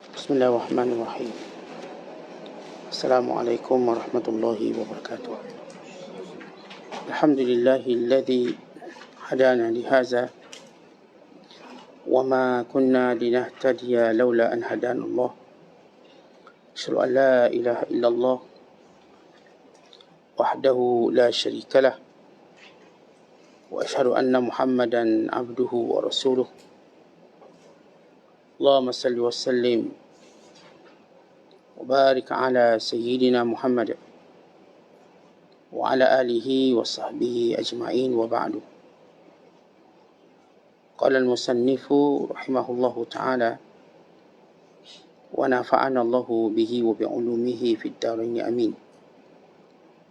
Bismillahirrahmanirrahim. Assalamualaikum warahmatullahi wabarakatuh. Alhamdulillahilladzi hadana lihaza wa ma kunna linahtadiya laula an hadana Allah. Asyhadu an la ilaha illallah wahdahu la syarika lah wa asyhadu anna Muhammadan abduhu wa rasuluh. Allahumma salli wa sallim wa barik ala sayyidina Muhammad wa ala alihi wa sahbihi ajma'in wa ba'du. Qala al-musannifu rahimahullahu ta'ala wa nafa'ana Allahu bihi wa bi'ulumihi fid darain amin.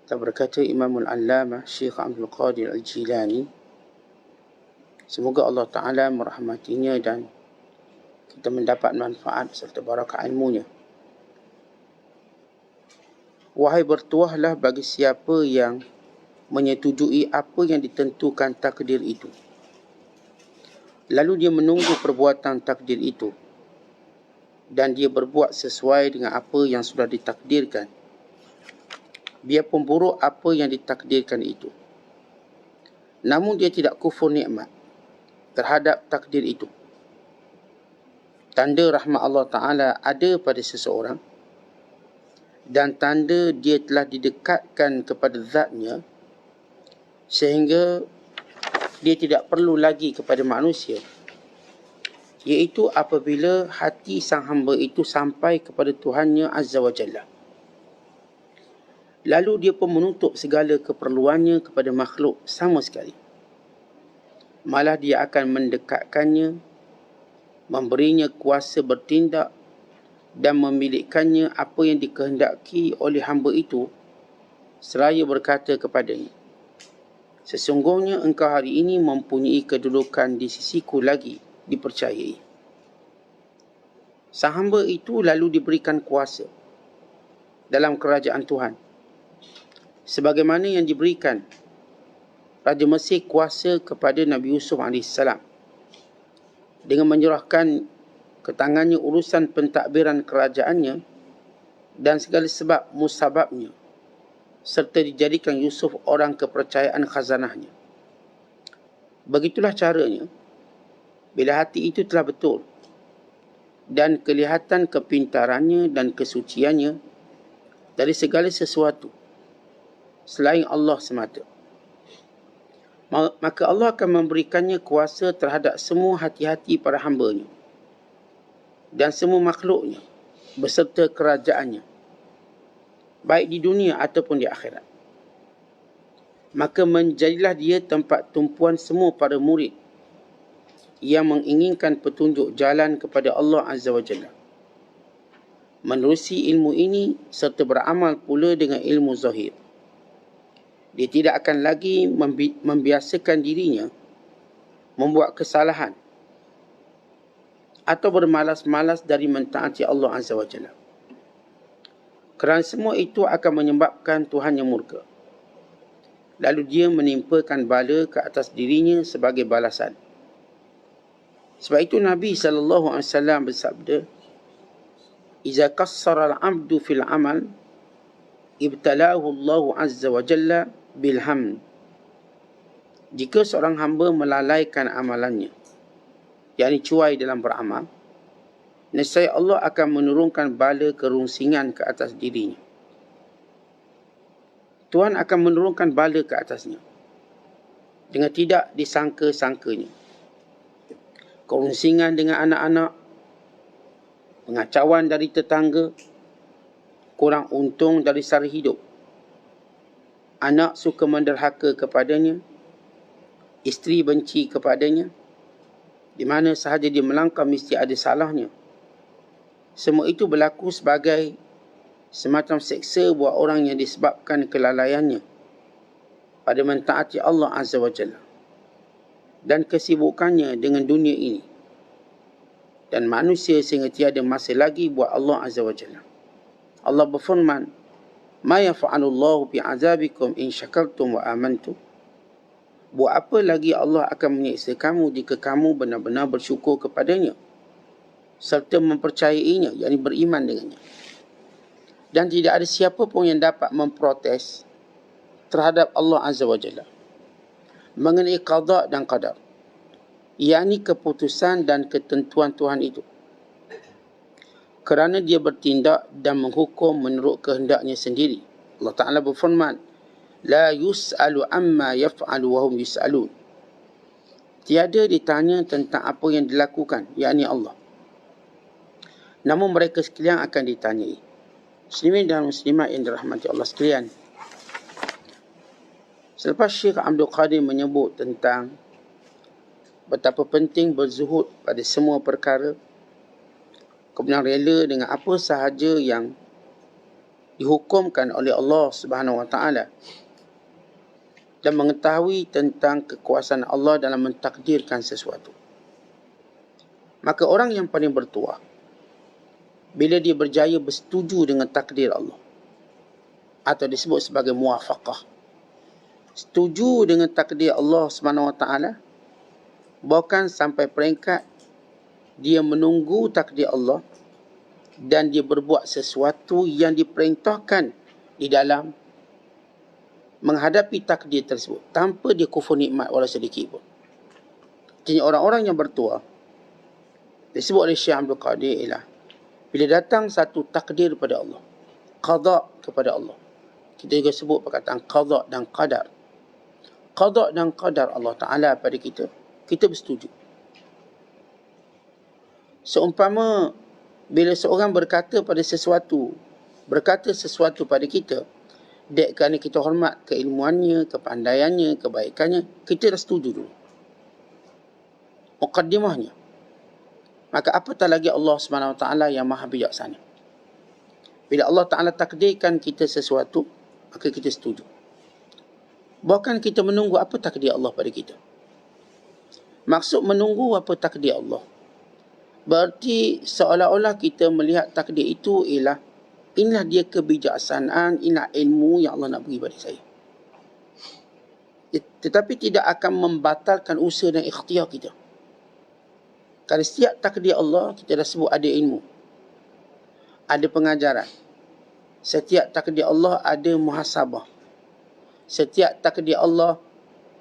Berkata Imamul Allamah Syekh Abdul Qadir Al-Jilani, semoga Allah Ta'ala merahmatinya dan kita mendapat manfaat serta barakah ilmunya. Wahai bertuahlah bagi siapa yang menyetujui apa yang ditentukan takdir itu, lalu dia menunggu perbuatan takdir itu, dan dia berbuat sesuai dengan apa yang sudah ditakdirkan, biarpun buruk apa yang ditakdirkan itu, namun dia tidak kufur nikmat terhadap takdir itu. Tanda rahmat Allah Ta'ala ada pada seseorang, dan tanda dia telah didekatkan kepada zatnya sehingga dia tidak perlu lagi kepada manusia, iaitu apabila hati sang hamba itu sampai kepada Tuhannya Azza wa Jalla. Lalu dia pun menutup segala keperluannya kepada makhluk sama sekali. Malah dia akan mendekatkannya, memberinya kuasa bertindak dan memilikannya apa yang dikehendaki oleh hamba itu, seraya berkata kepadanya, sesungguhnya engkau hari ini mempunyai kedudukan di sisiku lagi dipercayai. Sang hamba itu lalu diberikan kuasa dalam kerajaan Tuhan, sebagaimana yang diberikan Raja Mesir kuasa kepada Nabi Yusuf AS, dengan menyerahkan ke tangannya urusan pentadbiran kerajaannya dan segala sebab musababnya, serta dijadikan Yusuf orang kepercayaan khazanahnya. Begitulah caranya bila hati itu telah betul dan kelihatan kepintarannya dan kesuciannya dari segala sesuatu selain Allah semata, maka Allah akan memberikannya kuasa terhadap semua hati-hati para hambanya dan semua makhluknya beserta kerajaannya, baik di dunia ataupun di akhirat. Maka menjadilah dia tempat tumpuan semua para murid yang menginginkan petunjuk jalan kepada Allah Azza wa Jalla, menerusi ilmu ini serta beramal pula dengan ilmu zahir. Dia tidak akan lagi membiasakan dirinya membuat kesalahan atau bermalas-malas dari mentaati Allah Azza wa Jalla, kerana semua itu akan menyebabkan Tuhan yang murka. Lalu dia menimpakan bala ke atas dirinya sebagai balasan. Sebab itu Nabi SAW bersabda, "Iza qassara al-'abdu fil 'amal, ibtalahu Allah Azza wa Jalla bilham." Jika seorang hamba melalaikan amalannya, yakni cuai dalam beramal, nescaya Allah akan menurunkan bala kerungsingan ke atas dirinya. Tuhan akan menurunkan bala ke atasnya dengan tidak disangka-sangkanya. Kerungsingan dengan anak-anak, pengacauan dari tetangga, kurang untung dari sara hidup, anak suka menderhaka kepadanya, isteri benci kepadanya, di mana sahaja dia melangkah mesti ada salahnya. Semua itu berlaku sebagai semacam seksa buat orang yang disebabkan kelalaiannya pada mentaati Allah Azza wa Jalla dan kesibukannya dengan dunia ini dan manusia, sehingga tiada masa lagi buat Allah Azza wa Jalla. Allah berfirman, "Ma yaf'alullahu bi'azabikum in syakartum wa amantum." Buat apa lagi Allah akan menyiksa kamu jika kamu benar-benar bersyukur kepadanya serta mempercayainya, yakni beriman dengannya. Dan tidak ada siapa pun yang dapat memprotes terhadap Allah Azza wa Jalla mengenai qada dan qadar, yakni keputusan dan ketentuan Tuhan itu, kerana dia bertindak dan menghukum menurut kehendaknya sendiri. Allah Ta'ala berfirman, La yus'alu amma yaf'alu wa hum yus'alun. Tiada ditanya tentang apa yang dilakukan, yakni Allah, namun mereka sekalian akan ditanyai. Muslimin dan muslimat yang dirahmati Allah sekalian, selepas Syekh Abdul Qadir menyebut tentang betapa penting berzuhud pada semua perkara, kemudian rela dengan apa sahaja yang dihukumkan oleh Allah Subhanahu wa taala, dan mengetahui tentang kekuasaan Allah dalam mentakdirkan sesuatu, maka orang yang paling bertuah bila dia berjaya bersetuju dengan takdir Allah, atau disebut sebagai muwafaqah, setuju dengan takdir Allah Subhanahu wa taala, bahkan sampai peringkat dia menunggu takdir Allah dan dia berbuat sesuatu yang diperintahkan di dalam menghadapi takdir tersebut tanpa dia kufur nikmat walau sedikit pun. Jadi orang-orang yang bertuah disebut oleh Syekh Abdul Qadir ialah bila datang satu takdir pada Allah, qada kepada Allah. Kita juga sebut perkataan qada dan qadar. Qada dan qadar Allah Ta'ala pada kita, kita bersetuju. Seumpama bila seorang berkata sesuatu pada kita, dek kerana kita hormat keilmuannya, kepandaiannya, kebaikannya, kita dah setuju dulu. Muqaddimahnya. Maka apatah lagi Allah SWT yang maha bijaksana. Bila Allah Ta'ala takdirkan kita sesuatu, maka kita setuju. Bahkan kita menunggu apa takdir Allah pada kita. Maksud menunggu apa takdir Allah, berarti seolah-olah kita melihat takdir itu ialah inilah dia kebijaksanaan, inilah ilmu yang Allah nak beri pada saya. Tetapi tidak akan membatalkan usaha dan ikhtiar kita. Kerana setiap takdir Allah, kita dah sebut ada ilmu, ada pengajaran. Setiap takdir Allah ada muhasabah. Setiap takdir Allah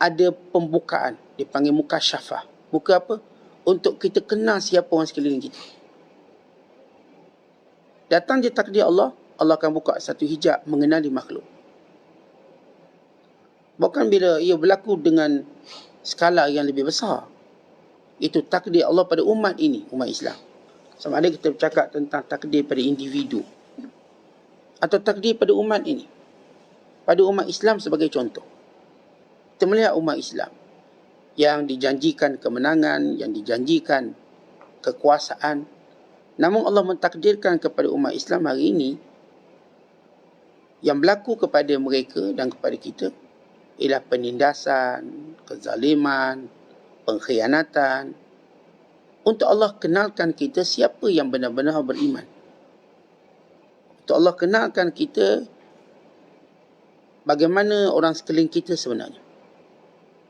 ada pembukaan, dipanggil mukasyafah. Buka apa? Untuk kita kenal siapa orang sekeliling kita. Datang je takdir Allah, Allah akan buka satu hijab mengenali makhluk. Bahkan bila ia berlaku dengan skala yang lebih besar, itu takdir Allah pada umat ini, umat Islam. Sama ada kita bercakap tentang takdir pada individu atau takdir pada umat ini. Pada umat Islam sebagai contoh, kita melihat umat Islam yang dijanjikan kemenangan, yang dijanjikan kekuasaan, namun Allah mentakdirkan kepada umat Islam hari ini yang berlaku kepada mereka dan kepada kita ialah penindasan, kezaliman, pengkhianatan, untuk Allah kenalkan kita siapa yang benar-benar beriman. Untuk Allah kenalkan kita bagaimana orang sekeliling kita sebenarnya.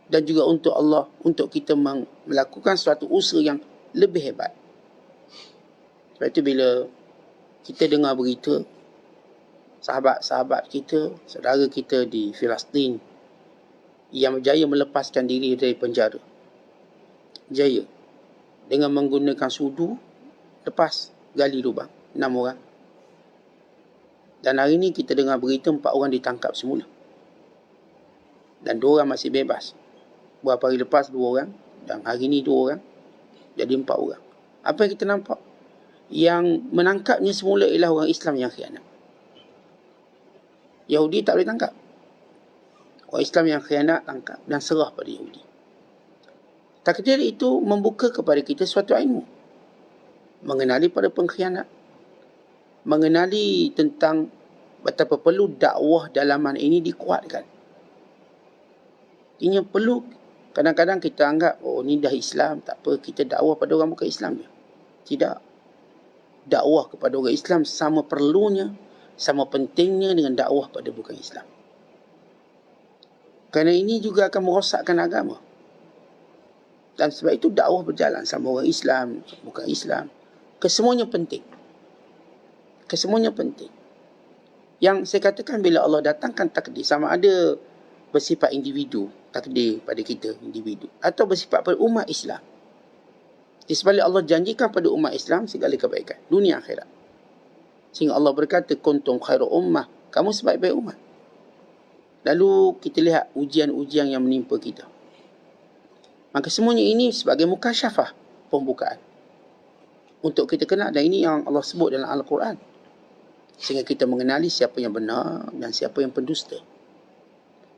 Dan juga untuk Allah, untuk kita melakukan suatu usaha yang lebih hebat. Sebab itu bila kita dengar berita sahabat-sahabat kita, saudara kita di Palestin yang berjaya melepaskan diri dari penjara, jaya dengan menggunakan sudu, lepas gali lubang 6 orang. Dan hari ini kita dengar berita 4 orang ditangkap semula dan 2 orang masih bebas. Beberapa hari lepas 2 orang, dan hari ini 2 orang, jadi 4 orang. Apa yang kita nampak? Yang menangkapnya semula ialah orang Islam yang khianat. Yahudi tak boleh tangkap. Orang Islam yang khianat tangkap dan serah pada Yahudi. Takdir itu membuka kepada kita suatu ilmu, mengenali pada pengkhianat, mengenali tentang betapa perlu dakwah dalaman ini dikuatkan. Ini perlu. Kadang-kadang kita anggap, oh ni dah Islam, tak apa, kita dakwah pada orang bukan Islam je. Tidak. Dakwah kepada orang Islam sama perlunya, sama pentingnya dengan dakwah pada bukan Islam. Kerana ini juga akan merosakkan agama. Dan sebab itu dakwah berjalan sama orang Islam, bukan Islam. Kesemuanya penting. Kesemuanya penting. Yang saya katakan bila Allah datangkan takdir, sama ada bersifat individu, takdir pada kita, individu, atau bersifat pada umat Islam. Di sebalik Allah janjikan pada umat Islam segala kebaikan, dunia akhirat. Sehingga Allah berkata, kuntum khairu ummah, kamu sebaik-baik umat. Lalu kita lihat ujian-ujian yang menimpa kita. Maka semuanya ini sebagai mukasyafah, pembukaan. Untuk kita kenal, dan ini yang Allah sebut dalam Al-Quran. Sehingga kita mengenali siapa yang benar dan siapa yang pendusta.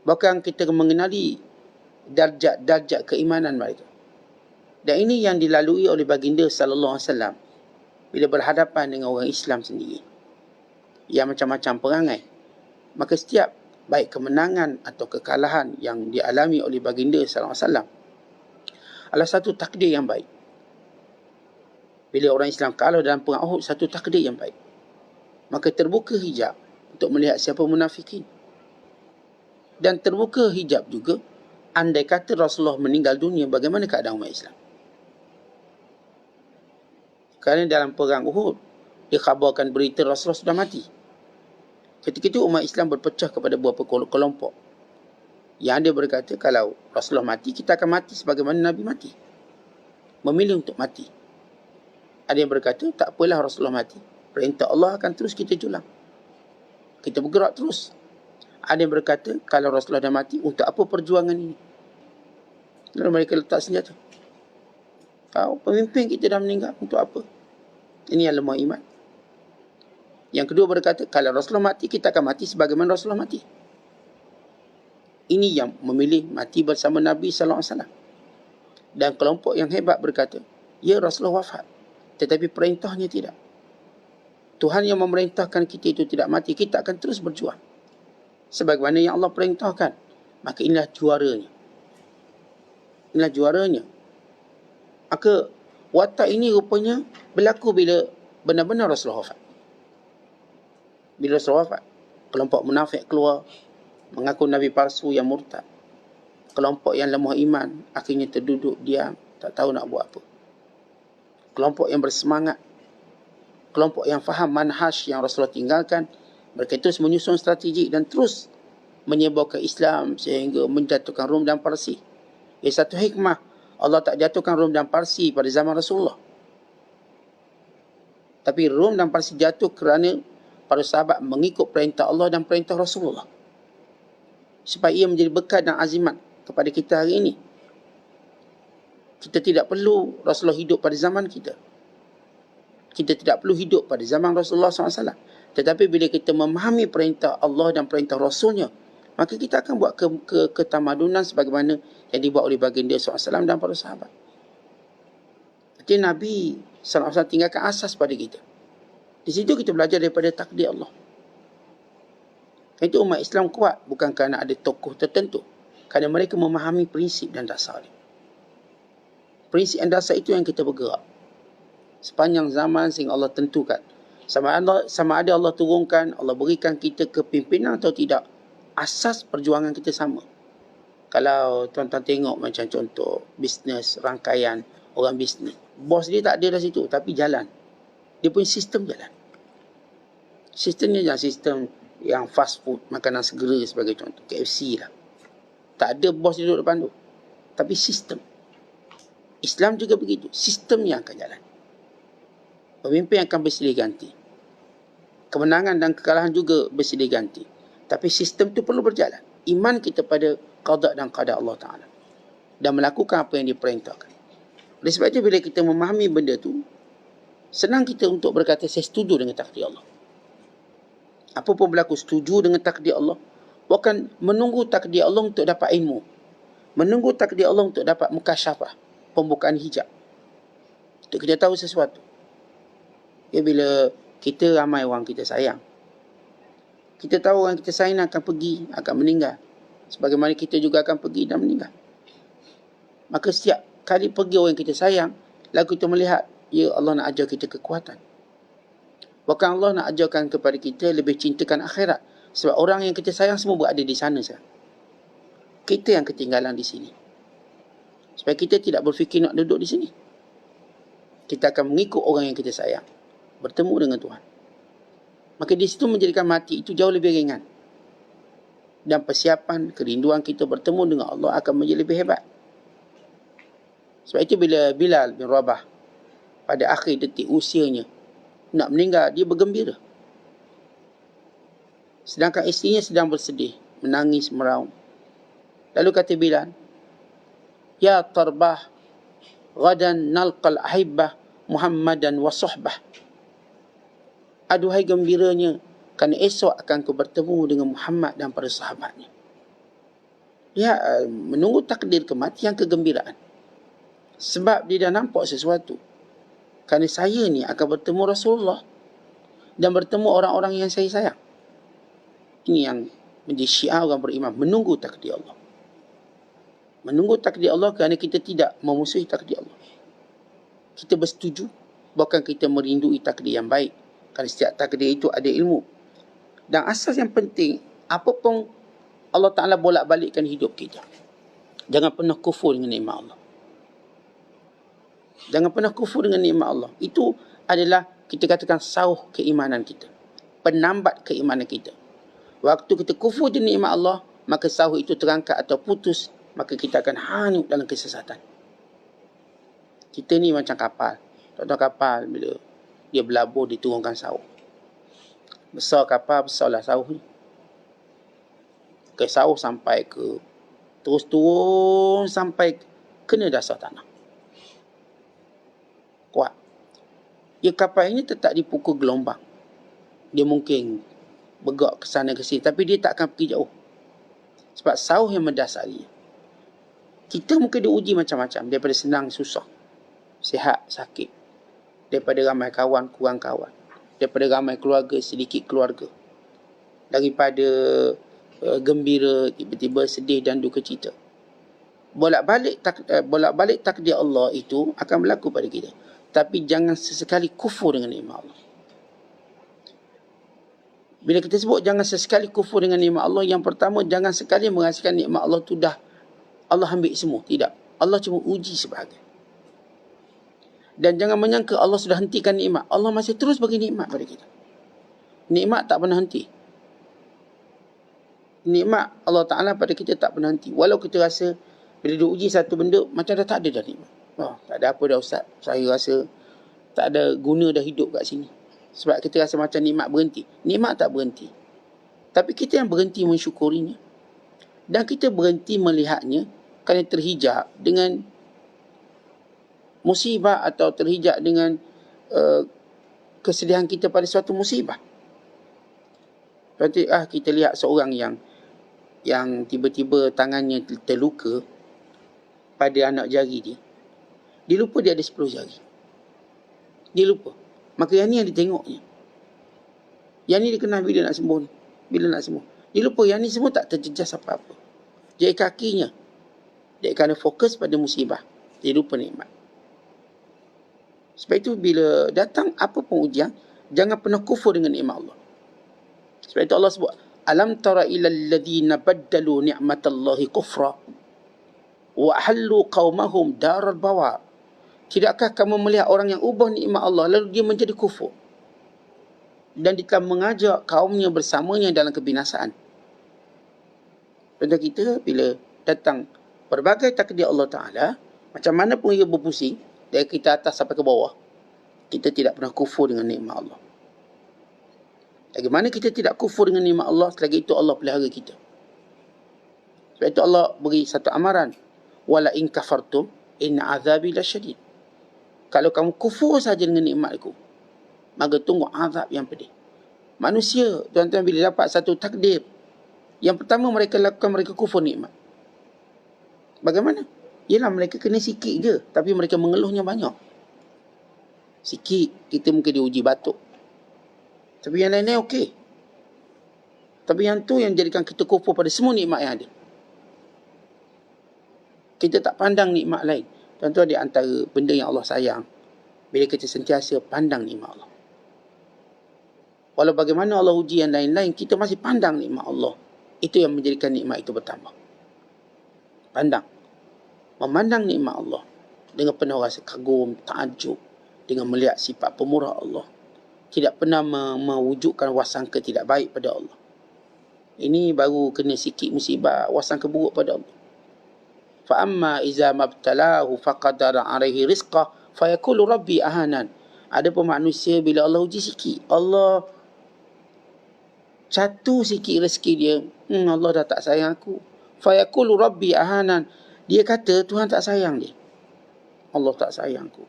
Bahkan kita mengenali darjat-darjat keimanan mereka. Dan ini yang dilalui oleh baginda sallallahu alaihi wasallam bila berhadapan dengan orang Islam sendiri yang macam-macam perangai. Maka setiap baik kemenangan atau kekalahan yang dialami oleh baginda sallallahu alaihi wasallam adalah satu takdir yang baik. Bila orang Islam kalah dalam perang Uhud, satu takdir yang baik. Maka terbuka hijab untuk melihat siapa munafikin. Dan terbuka hijab juga andai kata Rasulullah meninggal dunia, bagaimana keadaan umat Islam? Kerana dalam perang Uhud, dikhabarkan berita Rasulullah sudah mati. Ketika itu umat Islam berpecah kepada beberapa kelompok. Yang ada berkata, kalau Rasulullah mati, kita akan mati sebagaimana Nabi mati. Memilih untuk mati. Ada yang berkata, tak apalah Rasulullah mati. Perintah Allah akan terus kita julang. Kita bergerak terus. Ada yang berkata, kalau Rasulullah dah mati, untuk apa perjuangan ini? Lalu mereka letak senjata. Kalau pemimpin kita dah meninggal, untuk apa? Ini yang lemah iman. Yang kedua berkata, kalau Rasulullah mati, kita akan mati sebagaimana Rasulullah mati. Ini yang memilih mati bersama Nabi sallallahu alaihi wasallam. Dan kelompok yang hebat berkata, ya Rasulullah wafat, tetapi perintahnya tidak. Tuhan yang memerintahkan kita itu tidak mati, kita akan terus berjuang sebagaimana yang Allah perintahkan. Maka inilah juaranya. Inilah juaranya. Maka watak ini rupanya berlaku bila benar-benar Rasulullah wafat. Bila Rasulullah wafat, kelompok munafik keluar, mengaku Nabi palsu yang murtad. Kelompok yang lemah iman akhirnya terduduk diam, tak tahu nak buat apa. Kelompok yang bersemangat, kelompok yang faham manhaj yang Rasulullah tinggalkan, mereka terus menyusun strategi dan terus menyebarkan Islam sehingga menjatuhkan Rom dan Parsi. Satu hikmah, Allah tak jatuhkan Rom dan Parsi pada zaman Rasulullah. Tapi Rom dan Parsi jatuh kerana para sahabat mengikut perintah Allah dan perintah Rasulullah. Supaya ia menjadi berkat dan azimat kepada kita hari ini. Kita tidak perlu Rasulullah hidup pada zaman kita. Kita tidak perlu hidup pada zaman Rasulullah SAW. Tetapi bila kita memahami perintah Allah dan perintah Rasulnya, maka kita akan buat ketamadunan sebagaimana yang dibuat oleh baginda SAW dan para sahabat. Jadi Nabi SAW tinggalkan asas pada kita. Di situ kita belajar daripada takdir Allah. Itu umat Islam kuat bukan kerana ada tokoh tertentu, kerana mereka memahami prinsip dan dasar dia. Prinsip dan dasar itu yang kita bergerak sepanjang zaman sehingga Allah tentukan. Sama ada Allah turunkan, Allah berikan kita kepimpinan atau tidak, asas perjuangan kita sama. Kalau tuan-tuan tengok macam contoh bisnes, rangkaian orang bisnes, bos dia tak ada dah situ, tapi jalan. Dia punya sistem jalan. Sistemnya jangan sistem yang fast food, makanan segera sebagai contoh, KFC lah. Tak ada bos duduk depan tu, tapi sistem. Islam juga begitu, sistem yang akan jalan. Pemimpin akan bersilih ganti. Kemenangan dan kekalahan juga bersilih ganti. Tapi sistem itu perlu berjalan. Iman kita pada qada dan qadar Allah Ta'ala. Dan melakukan apa yang diperintahkan. Oleh sebab itu bila kita memahami benda tu, senang kita untuk berkata, saya setuju dengan takdir Allah. Apa pun berlaku, setuju dengan takdir Allah. Bukan menunggu takdir Allah untuk dapat ilmu. Menunggu takdir Allah untuk dapat mukasyafah, pembukaan hijab. Untuk kita tahu sesuatu. Ya, bila kita ramai orang kita sayang, kita tahu orang kita sayang akan pergi, akan meninggal. Sebagaimana kita juga akan pergi dan meninggal. Maka setiap kali pergi orang kita sayang, lalu kita melihat, ya Allah nak ajar kita kekuatan. Bahkan Allah nak ajarkan kepada kita lebih cintakan akhirat. Sebab orang yang kita sayang semua berada di sana sekarang. Kita yang ketinggalan di sini. Supaya kita tidak berfikir nak duduk di sini. kita akan mengikut orang yang kita sayang, bertemu dengan Tuhan. Maka di situ menjadikan mati itu jauh lebih ringan. Dan persiapan, kerinduan kita bertemu dengan Allah akan menjadi lebih hebat. Sebab itu bila Bilal bin Rabah pada akhir detik usianya nak meninggal, dia bergembira. Sedangkan isterinya sedang bersedih, menangis, meraung. Lalu kata Bilal, "Ya Tarbah, ghadan nalqal ahibbah Muhammadan wa suhbah." Aduhai gembiranya, kerana esok akan ku bertemu dengan Muhammad dan para sahabatnya. Dia menunggu takdir kematian, kegembiraan. Sebab dia dah nampak sesuatu. Kerana saya ni akan bertemu Rasulullah dan bertemu orang-orang yang saya sayang. Ini yang menjadi syiar orang beriman, menunggu takdir Allah. Menunggu takdir Allah kerana kita tidak memusuhi takdir Allah. Kita bersetuju, bahkan kita merindui takdir yang baik. Kerana setiap takdir itu ada ilmu. Dan asas yang penting, apa pun Allah Ta'ala bolak-balikkan hidup kita, jangan pernah kufur dengan nikmat Allah. Jangan pernah kufur dengan nikmat Allah. Itu adalah kita katakan sauh keimanan kita, penambat keimanan kita. Waktu kita kufur dengan nikmat Allah, maka sauh itu terangkat atau putus, maka kita akan hanyut dalam kesesatan. Kita ni macam kapal. Tuan-tuan, kapal bila dia berlabur, diturunkan sauh. Besar kapal, besarlah sauh ni. Ke sauh sampai ke, terus turun sampai kena dasar tanah. Kuat. Ya, kapal ini tetap dipukul gelombang. Dia mungkin bergerak ke sana ke sini, tapi dia tak akan pergi jauh. Sebab sauh yang mendasari. Kita mungkin diuji macam-macam, daripada senang, susah, sihat, sakit, daripada ramai kawan, kurang kawan, daripada ramai keluarga, sedikit keluarga, daripada gembira, tiba-tiba sedih dan duka cita. Bolak-balik takdir Allah itu akan berlaku pada kita. Tapi jangan sesekali kufur dengan nikmat Allah. Bila kita sebut jangan sesekali kufur dengan nikmat Allah, yang pertama, jangan sekali merasakan nikmat Allah tu dah Allah ambil semua. Tidak. Allah cuma uji sebahagian. Dan jangan menyangka Allah sudah hentikan nikmat. Allah masih terus bagi nikmat pada kita. Nikmat tak pernah henti. Nikmat Allah Ta'ala pada kita tak pernah henti. Walau kita rasa bila diuji satu benda, macam dah tak ada dah nikmat. Oh, tak ada apa dah Ustaz. Saya rasa tak ada guna dah hidup kat sini. Sebab kita rasa macam nikmat berhenti. Nikmat tak berhenti. Tapi kita yang berhenti mensyukurinya. Dan kita berhenti melihatnya kerana terhijab dengan musibah atau terhijab dengan kesedihan kita pada suatu musibah. Berarti kita lihat seorang yang tiba-tiba tangannya terluka pada anak jari dia. Dia lupa dia ada 10 jari. Dia lupa. Maka yang ni yang ditengoknya. Yang ni dia kenal bila nak sembuh. Bila nak sembuh. Dia lupa yang ni semua tak terjejas apa-apa. Jari kakinya. Dia kerana fokus pada musibah. Dia lupa nikmat. Sebab itu bila datang apa pun ujian, jangan pernah kufur dengan nikmat Allah. Sebab itu Allah sebut, alam tara ilal ladzina baddalu ni'matallahi kufra wa ahallu qaumahum daral bawar. Tidakkah kamu melihat orang yang ubah nikmat Allah lalu dia menjadi kufur dan dia telah mengajak kaumnya bersamanya dalam kebinasaan. Contoh kita bila datang berbagai takdir Allah Ta'ala, macam mana pun ia berpusing dari kita atas sampai ke bawah, kita tidak pernah kufur dengan nikmat Allah. Bagaimana kita tidak kufur dengan nikmat Allah, selagi itu Allah pelihara kita. Sebab itu Allah beri satu amaran, wala in kafartum inna azabi lasyadid. Kalau kamu kufur saja dengan nikmatku, maka tunggu azab yang pedih. Manusia, tuan-tuan, bila dapat satu takdir, yang pertama mereka lakukan, mereka kufur nikmat. Bagaimana? Yelah, mereka kena sikit je, tapi mereka mengeluhnya banyak. Sikit, kita mungkin diuji batuk. Tapi yang lain-lain okey. Tapi yang tu yang jadikan kita kufur pada semua nikmat yang ada. Kita tak pandang nikmat lain. Tuan-tuan, di antara benda yang Allah sayang, bila kita sentiasa pandang nikmat Allah. Walau bagaimana Allah uji yang lain-lain, kita masih pandang nikmat Allah. Itu yang menjadikan nikmat itu bertambah. Pandang. Memandang nikmat Allah dengan penuh rasa kagum, takjub, dengan melihat sifat pemurah Allah. Tidak pernah mewujudkan wasangka tidak baik pada Allah. Ini baru kena sikit musibah, wasangka buruk pada Allah. Fa amma iza mabtalahu faqadara alaihi rizqah fayaqulu rabbi ahanan. Ada pun manusia bila Allah uji sikit, Allah catu sikit rezeki dia, Allah dah tak sayang aku. Fayaqulu rabbi ahanan. Dia kata Tuhan tak sayang dia. Allah tak sayang aku.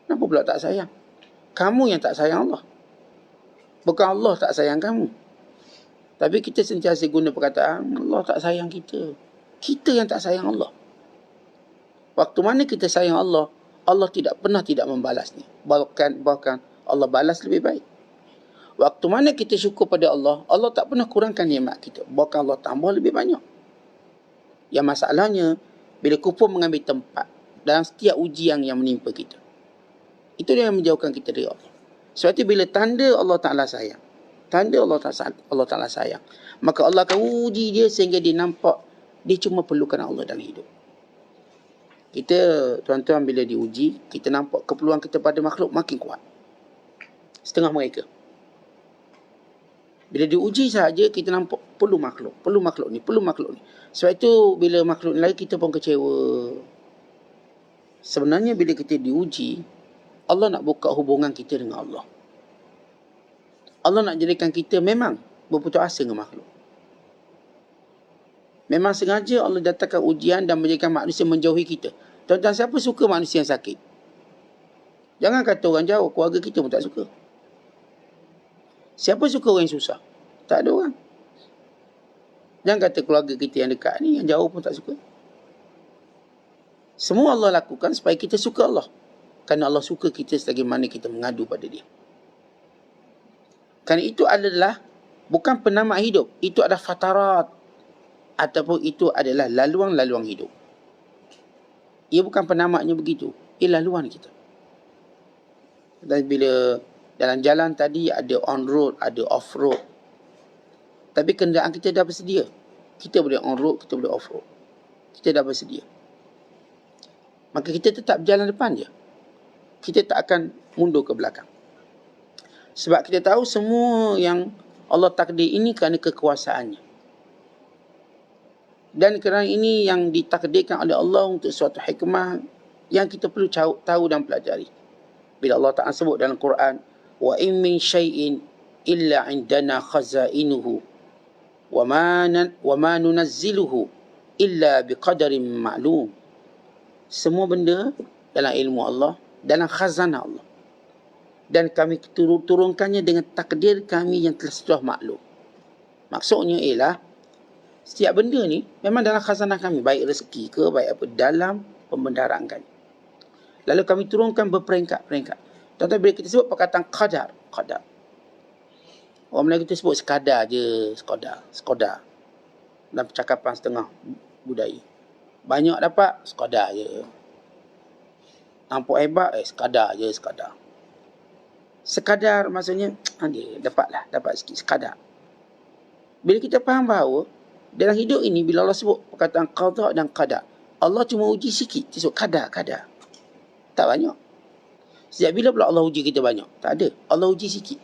Kenapa pula tak sayang? Kamu yang tak sayang Allah. Bukan Allah tak sayang kamu. Tapi kita sentiasa guna perkataan Allah tak sayang kita. Kita yang tak sayang Allah. Waktu mana kita sayang Allah, Allah tidak pernah tidak membalasnya. Bahkan Allah balas lebih baik. Waktu mana kita syukur pada Allah, Allah tak pernah kurangkan nikmat kita. Bahkan Allah tambah lebih banyak. Yang masalahnya, bila kufur mengambil tempat dalam setiap ujian yang menimpa kita. Itu dia yang menjauhkan kita dari Allah. Sebab itu bila tanda Allah Ta'ala sayang, tanda Allah Ta'ala sayang, maka Allah akan uji dia sehingga dia nampak dia cuma perlukan Allah dalam hidup. Kita, tuan-tuan, bila diuji, kita nampak keperluan kita pada makhluk makin kuat. Setengah mereka. Bila diuji saja, kita nampak perlu makhluk ni. Sebab itu, bila makhluk ni lain, kita pun kecewa. Sebenarnya, bila kita diuji, Allah nak buka hubungan kita dengan Allah. Allah nak jadikan kita memang berputus asa dengan makhluk. Memang sengaja Allah datangkan ujian dan menjadikan manusia menjauhi kita. Tuan-tuan, siapa suka manusia yang sakit? Jangan kata orang jauh, keluarga kita pun tak suka. Siapa suka orang yang susah? Tak ada orang. Jangan kata keluarga kita yang dekat ni, yang jauh pun tak suka. Semua Allah lakukan supaya kita suka Allah. Kerana Allah suka kita sebagaimana kita mengadu pada dia. Kerana itu adalah bukan penamat hidup. Itu adalah fatarat. Ataupun itu adalah laluan-laluan hidup. Ia bukan penamatnya begitu. Ia laluan kita. Dan bila dalam jalan tadi ada on road, ada off road. Tapi kenderaan kita dah bersedia. Kita boleh on road, kita boleh off road. Kita dah bersedia. Maka kita tetap berjalan depan je. Kita tak akan mundur ke belakang. Sebab kita tahu semua yang Allah takdir ini kerana kekuasaannya. Dan kerana ini yang ditakdirkan oleh Allah untuk suatu hikmah yang kita perlu tahu dan pelajari. Bila Allah Ta'ala sebut dalam Quran, wa in min syai'in illa indana khazainuhu wa ma nunazziluhu illa biqadarin ma'lum. Semua benda dalam ilmu Allah, dalam khazanah Allah. Dan kami turunkannya dengan takdir kami yang telah sudah maklum. Maksudnya ialah setiap benda ni memang dalam khazanah kami, baik rezeki ke, baik apa, dalam pembendaraan kami. Lalu kami turunkan berperingkat-peringkat. Tetapi bila kita sebut perkataan qadar. Orang Melayu kita sebut sekadar je, sekadar. Dalam percakapan setengah budaya. Banyak dapat, sekadar je. Nampak hebat, sekadar je, sekadar. Sekadar maksudnya, dapat sikit, sekadar. Bila kita faham bahawa dalam hidup ini, bila Allah sebut perkataan qada dan qadar, Allah cuma uji sikit. Dia sebut kadar. Tak banyak. Sejak bila pula Allah uji kita banyak? Tak ada. Allah uji sikit.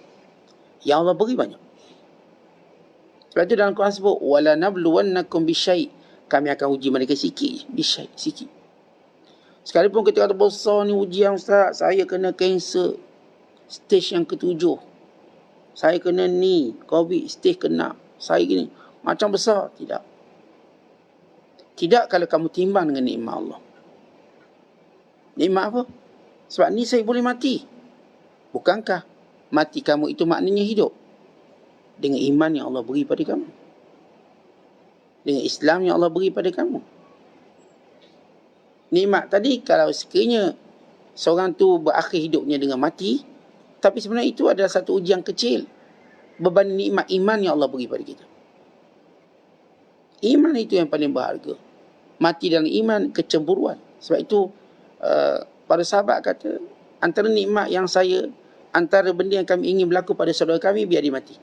Yang Allah beri banyak. Sebab itu dalam Quran sebut, wala nabluwannakum bisyai'. Kami akan uji mereka sikit. Bisyai', sikit. Sekalipun kita kata besar ni ujian Ustaz, saya kena kanser stage yang ke-7. Saya kena ni, COVID stage ke-6. Saya gini. Macam besar. Tidak kalau kamu timbang dengan nikmat Allah. Nikmat apa? Sebab ni saya boleh mati. Bukankah mati kamu itu maknanya hidup? Dengan iman yang Allah beri pada kamu. Dengan Islam yang Allah beri pada kamu. Nikmat tadi kalau sekiranya seorang tu berakhir hidupnya dengan mati, tapi sebenarnya itu adalah satu ujian kecil berbanding nikmat iman yang Allah beri pada kita. Iman itu yang paling berharga. Mati dalam iman, kecemburuan. Sebab itu para sahabat kata, antara nikmat yang antara benda yang kami ingin berlaku pada saudara kami, biar dia mati.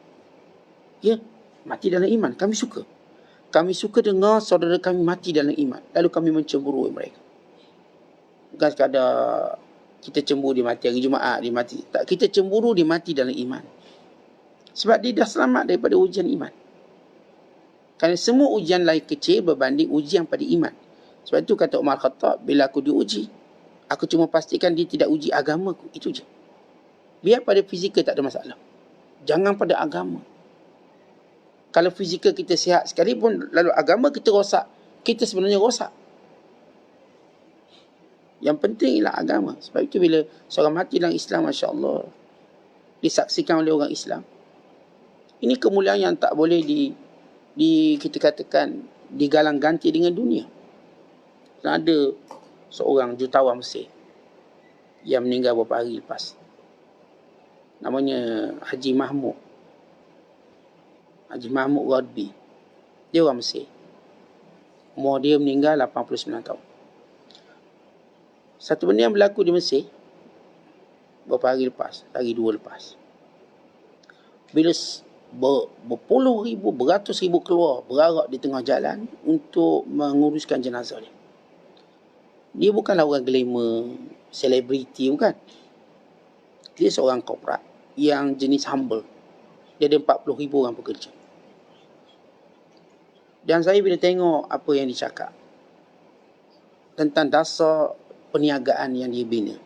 Ya, mati dalam iman. Kami suka. Kami suka dengar saudara kami mati dalam iman. Lalu kami mencemburui mereka. Bukan sekadar Kita cemburu dia mati hari Jumaat, dia mati. Tak, kita cemburu dia mati dalam iman. Sebab dia dah selamat daripada ujian iman. Kerana semua ujian lain kecil berbanding ujian pada iman. Sebab itu kata Umar Khattab, bila aku diuji, aku cuma pastikan dia tidak uji agamaku. Itu je. Biar pada fizikal tak ada masalah. Jangan pada agama. Kalau fizikal kita sihat sekalipun, lalu agama kita rosak, kita sebenarnya rosak. Yang penting ialah agama. Sebab itu bila seorang mati dalam Islam, Masya Allah, disaksikan oleh orang Islam, ini kemuliaan yang tak boleh kita katakan digalang ganti dengan dunia. Dan ada seorang jutawan Mesir yang meninggal beberapa hari lepas. Namanya Haji Mahmud. Haji Mahmud Radbi. Dia orang Mesir. Umur dia meninggal 89 tahun. Satu benda yang berlaku di Mesir beberapa hari lepas, hari 2 lepas. Bila berpuluh ribu, beratus ribu keluar berarak di tengah jalan untuk menguruskan jenazah dia. Dia bukanlah orang glamour, selebriti, bukan. Dia seorang korporat yang jenis humble. Dia ada 40 ribu orang pekerja. Dan saya bila tengok apa yang dicakap tentang dasar perniagaan yang dia bina,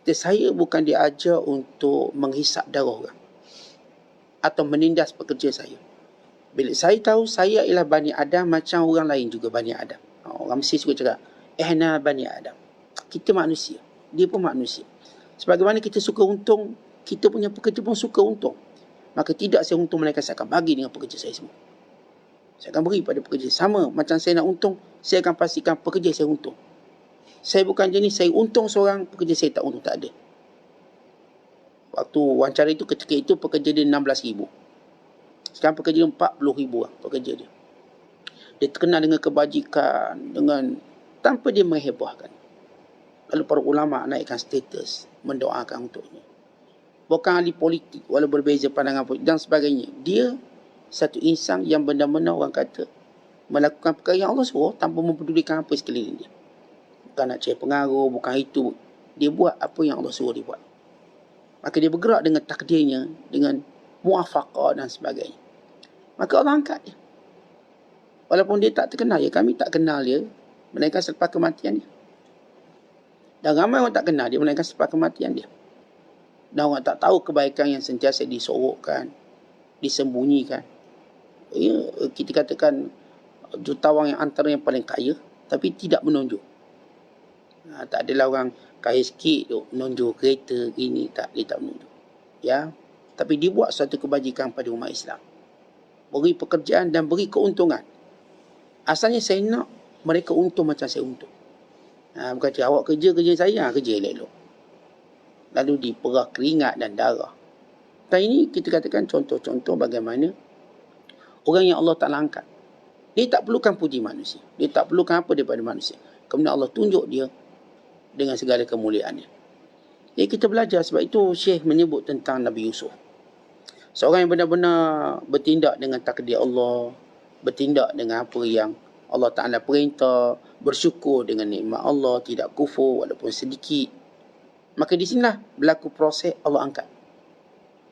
saya bukan diajar untuk menghisap darah orang atau menindas pekerja saya. Bila saya tahu saya ialah Bani Adam macam orang lain juga Bani Adam. Orang Mesir suka cakap, ehna Bani Adam. Kita manusia. Dia pun manusia. Sebagaimana kita suka untung, kita punya pekerja pun suka untung. Maka tidak saya untung, melainkan saya akan bagi dengan pekerja saya semua. Saya akan beri pada pekerja. Sama macam saya nak untung, saya akan pastikan pekerja saya untung. Saya bukan jenis saya untung seorang, pekerja saya tak untung, tak ada. Waktu wawancara itu, ketika itu pekerja dia 16,000. Sekarang pekerja dia 40,000 lah, pekerja dia. Dia terkenal dengan kebajikan, tanpa dia menghebohkan. Lalu para ulama naikkan status, mendoakan untuknya. Bukan ahli politik, walau berbeza pandangan politik dan sebagainya. Dia satu insan yang benar-benar orang kata melakukan perkara yang Allah suruh tanpa mempedulikan apa sekeliling dia. Bukan nak cari pengaruh, bukan itu. Dia buat apa yang Allah suruh dia buat. Maka dia bergerak dengan takdirnya, dengan muafaqah dan sebagainya. Maka Allah angkat dia. Walaupun dia tak terkenal, kami tak kenal dia, melainkan selepas kematian dia. Dan ramai orang tak kenal dia, melainkan selepas kematian dia. Dan orang tak tahu kebaikan yang sentiasa disorokkan, disembunyikan. Kita katakan jutawan yang antara yang paling kaya, tapi tidak menunjuk. Tak adalah orang kaya sikit menunjuk kereta ini, dia tak menunjuk. Ya, tapi dia buat satu kebajikan pada umat Islam. Beri pekerjaan dan beri keuntungan. Asalnya saya nak mereka untung macam saya untung. Bukan cakap awak kerja saya, kerja elok-elok. Lalu diperah keringat dan darah. Dan ini kita katakan contoh-contoh bagaimana orang yang Allah Ta'ala angkat. Dia tak perlukan puji manusia. Dia tak perlukan apa daripada manusia. Kemudian Allah tunjuk dia dengan segala kemuliaannya. Jadi kita belajar, sebab itu Syekh menyebut tentang Nabi Yusuf. Seorang yang benar-benar bertindak dengan takdir Allah, bertindak dengan apa yang Allah Ta'ala perintah, bersyukur dengan nikmat Allah, tidak kufur walaupun sedikit. Maka di sinilah berlaku proses Allah angkat.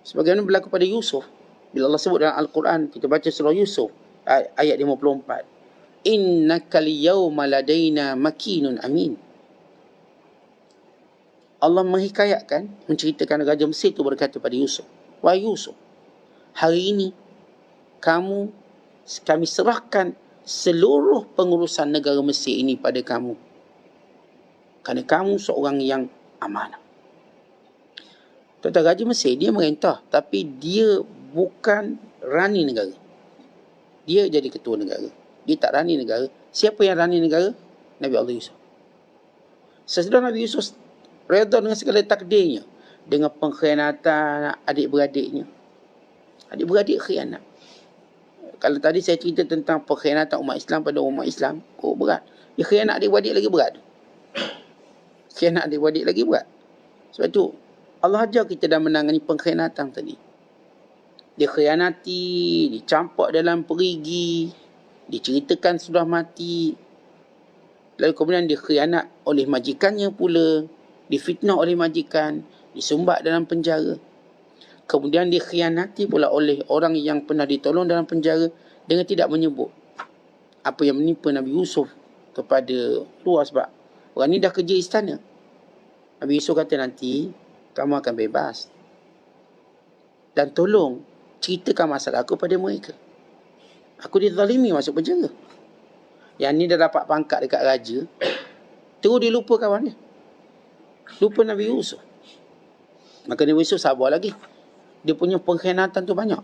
Sebagaimana berlaku pada Yusuf. Bila Allah sebut dalam Al-Quran, kita baca surah Yusuf, ayat 54. Innaka liyawma ladaina makinun amin. Allah menghikayatkan, menceritakan Raja Mesir itu berkata pada Yusuf, wahai Yusuf, hari ini kami serahkan seluruh pengurusan negara Mesir ini pada kamu. Kerana kamu seorang yang amanah. Tuan-tuan, Raja Mesir dia merintah, tapi dia bukan rani negara. Dia jadi ketua negara. Dia tak rani negara. Siapa yang rani negara? Nabi Allah Yusuf. Sesudah Nabi Yusuf redha dengan segala takdirnya, dengan pengkhianatan adik-beradiknya. Adik-beradik khianat. Kalau tadi saya cerita tentang pengkhianatan umat Islam pada umat Islam, berat. Dia khianat adik-beradik lagi berat. Khianat adik-beradik lagi berat. Sebab itu Allah ajar kita dalam menangani pengkhianatan tadi. Dia khianati, dicampak dalam perigi, diceritakan sudah mati. Lalu kemudian dia khianat oleh majikannya pula. difitnah oleh majikan, disumbat dalam penjara. Kemudian dikhianati pula oleh orang yang pernah ditolong dalam penjara dengan tidak menyebut apa yang menimpa Nabi Yusuf kepada luar, sebab orang ni dah kerja istana. Nabi Yusuf kata, nanti kamu akan bebas. Dan tolong ceritakan masalah aku pada mereka. Aku dizalimi masuk penjara. Yang ni dah dapat pangkat dekat raja, terus dia lupa kawan dia. Lupa Nabi Yusuf. Maka Nabi Yusuf sabar lagi. Dia punya pengkhianatan tu banyak.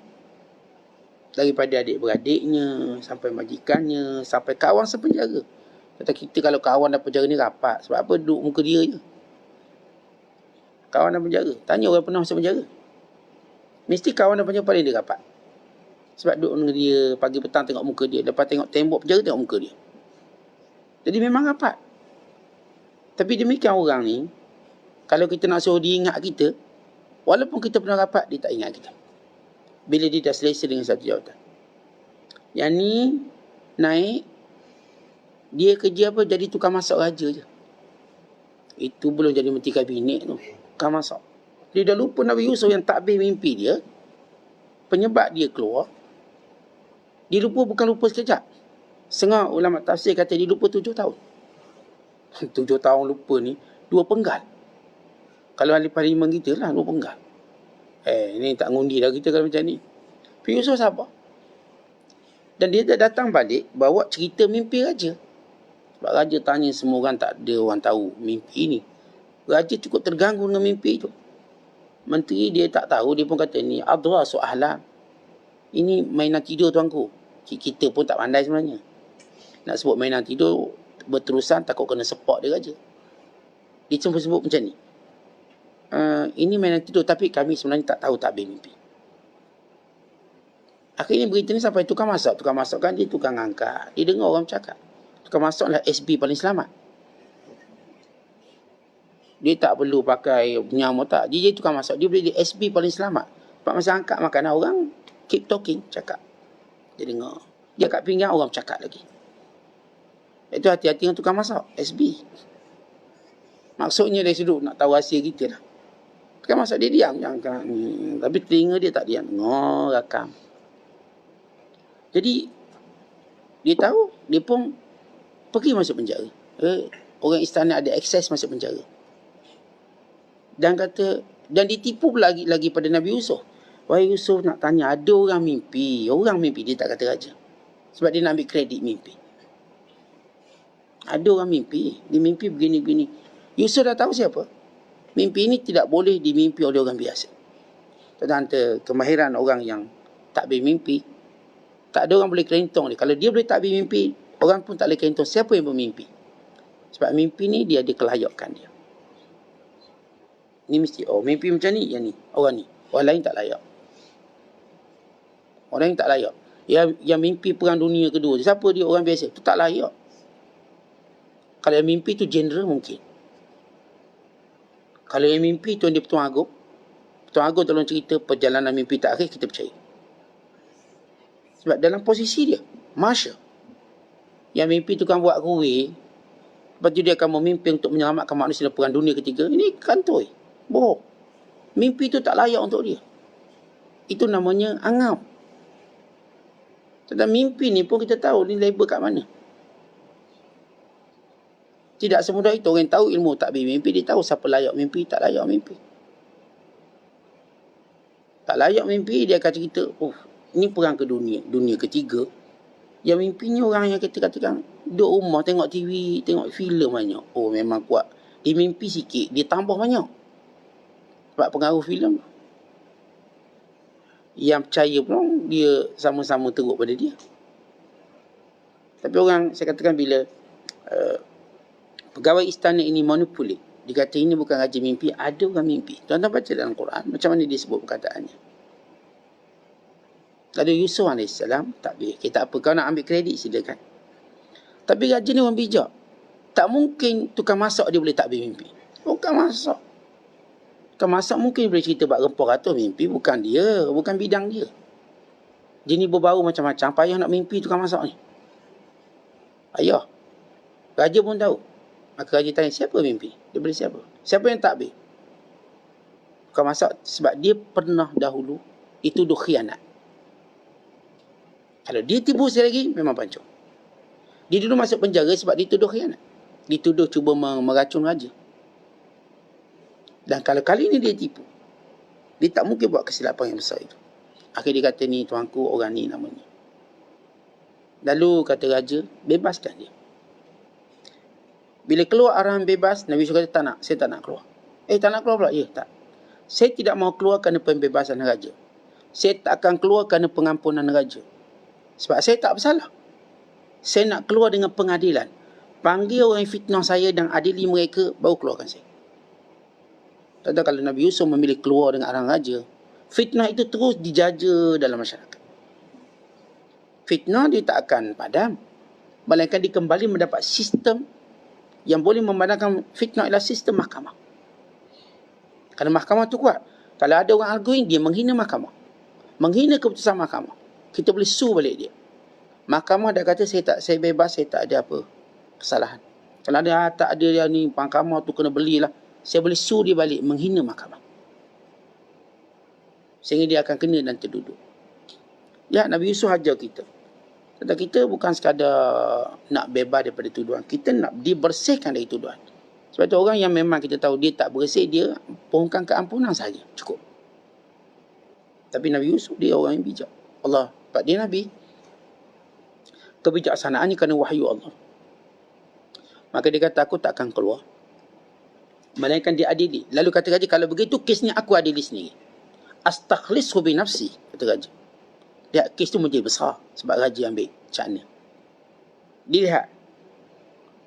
Daripada adik-beradiknya, sampai majikannya, sampai kawan sepenjara. Kata kita kalau kawan dalam penjara ni rapat. Sebab apa? Duduk muka dia je. Kawan dalam penjara. Tanya orang pernah masuk penjara. Mesti kawan dalam penjara paling dia rapat. Sebab duduk dengan dia, pagi petang tengok muka dia. Lepas tengok tembok penjara, tengok muka dia. Jadi memang rapat. Tapi demikian orang ni, kalau kita nak suruh dia ingat kita, walaupun kita pernah rapat, dia tak ingat kita. Bila dia dah selesa dengan satu jawatan. Yang ni naik, dia kerja apa? Jadi tukang masak raja je. Itu belum jadi menteri kabinet tu. Tukang masak. Dia dah lupa Nabi Yusuf yang takbir mimpi dia. Penyebab dia keluar. Dia lupa bukan lupa sekejap. Setengah ulama tafsir kata dia lupa 7 tahun. 7 tahun lupa ni 2 penggal. Kalau ahli parlimen kita lah 2 penggal. Ni tak ngundi dah kita kalau macam ni. Nabi Yusuf sabar. Dan dia dah datang balik bawa cerita mimpi raja. Sebab raja tanya semua orang, tak ada orang tahu mimpi ni. Raja cukup terganggu dengan mimpi tu. Menteri dia tak tahu, dia pun kata ni adrasu ahlam. Ini mainan tidur tuanku. Kita pun tak pandai sebenarnya. Nak sebut mainan tidur berterusan takut kena sepak dia raja. Dia cuma sebut macam ni. Ini mainan tidur tapi kami sebenarnya tak tahu takbir mimpi. Akhirnya berita ni sampai tukang masak. Tukang masak kan dia tukang angkat. Dia dengar orang cakap. Tukang masak lah SB paling selamat. Dia tak perlu pakai penyamu tak. Dia jadi tukang masak. Dia boleh jadi SB paling selamat. Sebab masa angkat makanan orang, keep talking, cakap. Dia dengar. Dia kat pinggang orang cakap lagi. Itu hati-hati dengan tukang masak. SB. Maksudnya dari sudut nak tahu rahsia kita lah. Tukang masak dia diam. Tapi telinga dia tak diam. Dengar, rakam. Jadi, dia tahu. Dia pun pergi masuk penjara. Orang istana ada akses masuk penjara. Dan kata, dan ditipu lagi pada Nabi Yusuf. Wahai Yusuf, nak tanya, ada orang mimpi. Orang mimpi, dia tak kata raja. Sebab dia nak ambil kredit mimpi. Ada orang mimpi. Dia mimpi begini-begini. Yusuf dah tahu siapa. Mimpi ini tidak boleh dimimpi oleh orang biasa. Tentang kemahiran orang yang takbir mimpi. Tak ada orang boleh kelentong dia. Kalau dia boleh takbir mimpi, orang pun tak boleh kelentong siapa yang bermimpi. Sebab mimpi ni dia ada kelayakan dia. Ni mesti, mimpi macam ni, yang ni, orang ni. Orang lain tak layak. Orang lain tak layak. Yang mimpi perang dunia kedua, siapa dia? Orang biasa. Itu tak layak. Kalau yang mimpi tu general mungkin. Kalau yang mimpi tu dia Pertuan Agong. Pertuan Agong tolong cerita perjalanan mimpi terakhir, kita percaya. Sebab dalam posisi dia, Marshal. Yang mimpi tu kan buat kuih. Lepas tu dia akan memimpi untuk menyelamatkan manusia dalam perang dunia ketiga. Ini kantoi. Bohong. Mimpi tu tak layak untuk dia. Itu namanya angam. Tentang mimpi ni pun kita tahu ni label kat mana. Tidak semudah itu. Orang tahu ilmu takbir mimpi, dia tahu siapa layak mimpi, tak layak mimpi. Tak layak mimpi, dia akan cerita, ini perang ke dunia ketiga. Yang mimpinya orang yang kita katakan duduk rumah, tengok TV, tengok filem banyak. Memang kuat. Dia mimpi sikit, dia tambah banyak. Sebab pengaruh filem. Yang percaya pun, dia sama-sama teruk pada dia. Tapi orang, saya katakan bila pegawai istana ini manipulate, dia kata ini bukan raja mimpi, ada orang mimpi. Tuan-tuan baca dalam Quran, macam mana dia sebut perkataannya. Lalu Yusuf AS, takbir. Kita apa, kau nak ambil kredit, silakan. Tapi raja ni orang bijak. Tak mungkin tukang masak dia boleh takbir mimpi. Bukan masak. Tukang masak mungkin boleh cerita bab rempah ratus, mimpi bukan dia, bukan bidang dia. Dia ni berbau macam-macam, payah nak mimpi tukang masak ni. Ayah. Raja pun tahu. Maka raja tanya, siapa mimpi? Dia boleh siapa? Siapa yang takbir? Bukan masak sebab dia pernah dahulu dituduh khianat. Kalau dia tipu sekali lagi, memang pancung. Dia dulu masuk penjara sebab dituduh khianat. Dituduh cuba meracun raja. Dan kalau kali ini dia tipu, dia tak mungkin buat kesilapan yang besar itu. Akhirnya dia kata, ni tuanku, orang ni namanya. Lalu kata raja, bebaskan dia. Bila keluar arahan bebas, Nabi Yusuf kata, tak nak, saya tak nak keluar. Tak nak keluar pula? Ya, tak. Saya tidak mahu keluar kerana pembebasan raja. Saya tak akan keluar kerana pengampunan raja. Sebab saya tak bersalah. Saya nak keluar dengan pengadilan. Panggil orang yang fitnah saya dan adili mereka, baru keluarkan saya. Tak tahu kalau Nabi Yusuf memilih keluar dengan arahan raja, fitnah itu terus dijaja dalam masyarakat. Fitnah dia tak akan padam. Melainkan dia kembali mendapat sistem yang boleh memadamkan fitnah ialah sistem mahkamah. Kerana mahkamah tu kuat. Kalau ada orang arguing, dia menghina mahkamah. Menghina keputusan mahkamah. Kita boleh sue balik dia. Mahkamah dah kata saya bebas, saya tak ada apa kesalahan. Kalau ada tak ada yang ni mahkamah tu kena belilah. Saya boleh sue dia balik menghina mahkamah. Sehingga dia akan kena dan terduduk. Ya, Nabi Yusuf ajar kita. Kata kita bukan sekadar nak bebas daripada tuduhan. Kita nak dibersihkan dari tuduhan. Sebab tu orang yang memang kita tahu dia tak bersih, dia pohonkan keampunan saja. Cukup. Tapi Nabi Yusuf dia orang yang bijak. Allah, sebab dia Nabi. Kebijaksanaannya kerana wahyu Allah. Maka dia kata, aku tak akan keluar. Melainkan dia adili. Lalu kata raja, kalau begitu kesnya aku adili sendiri. Astakhlishu bi nafsi, kata raja. Lihat, kes tu menjadi besar sebab raja ambil cakna. Dilihat.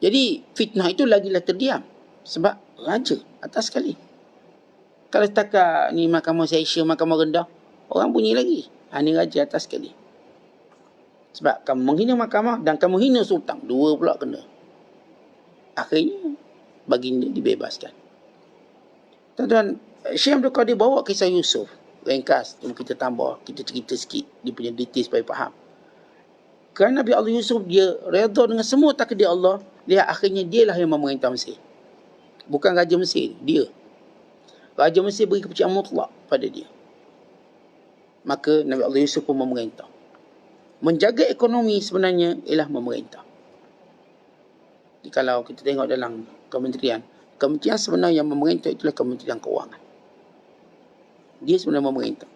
Jadi fitnah itu lagilah terdiam sebab raja atas sekali. Kalau setakat ni mahkamah Malaysia, mahkamah rendah, orang bunyi lagi. Ini raja atas sekali. Sebab kamu menghina mahkamah dan kamu hina sultan, dua pula kena. Akhirnya baginda dibebaskan. Tuan-tuan, Syekh Abdul Qadir bawa kisah Yusuf. Ringkas, cuma kita tambah, kita cerita sikit dia punya detail supaya faham. Kerana Nabi Allah Yusuf dia redha dengan semua takdir Allah, lihat akhirnya dialah yang memerintah Mesir. Bukan Raja Mesir, dia. Raja Mesir beri kepercayaan mutlak pada dia. Maka Nabi Allah Yusuf pun memerintah. Menjaga ekonomi sebenarnya ialah memerintah. Jadi, kalau kita tengok dalam kementerian sebenarnya yang memerintah itulah Kementerian Kewangan. Dia sebenarnya memerintah.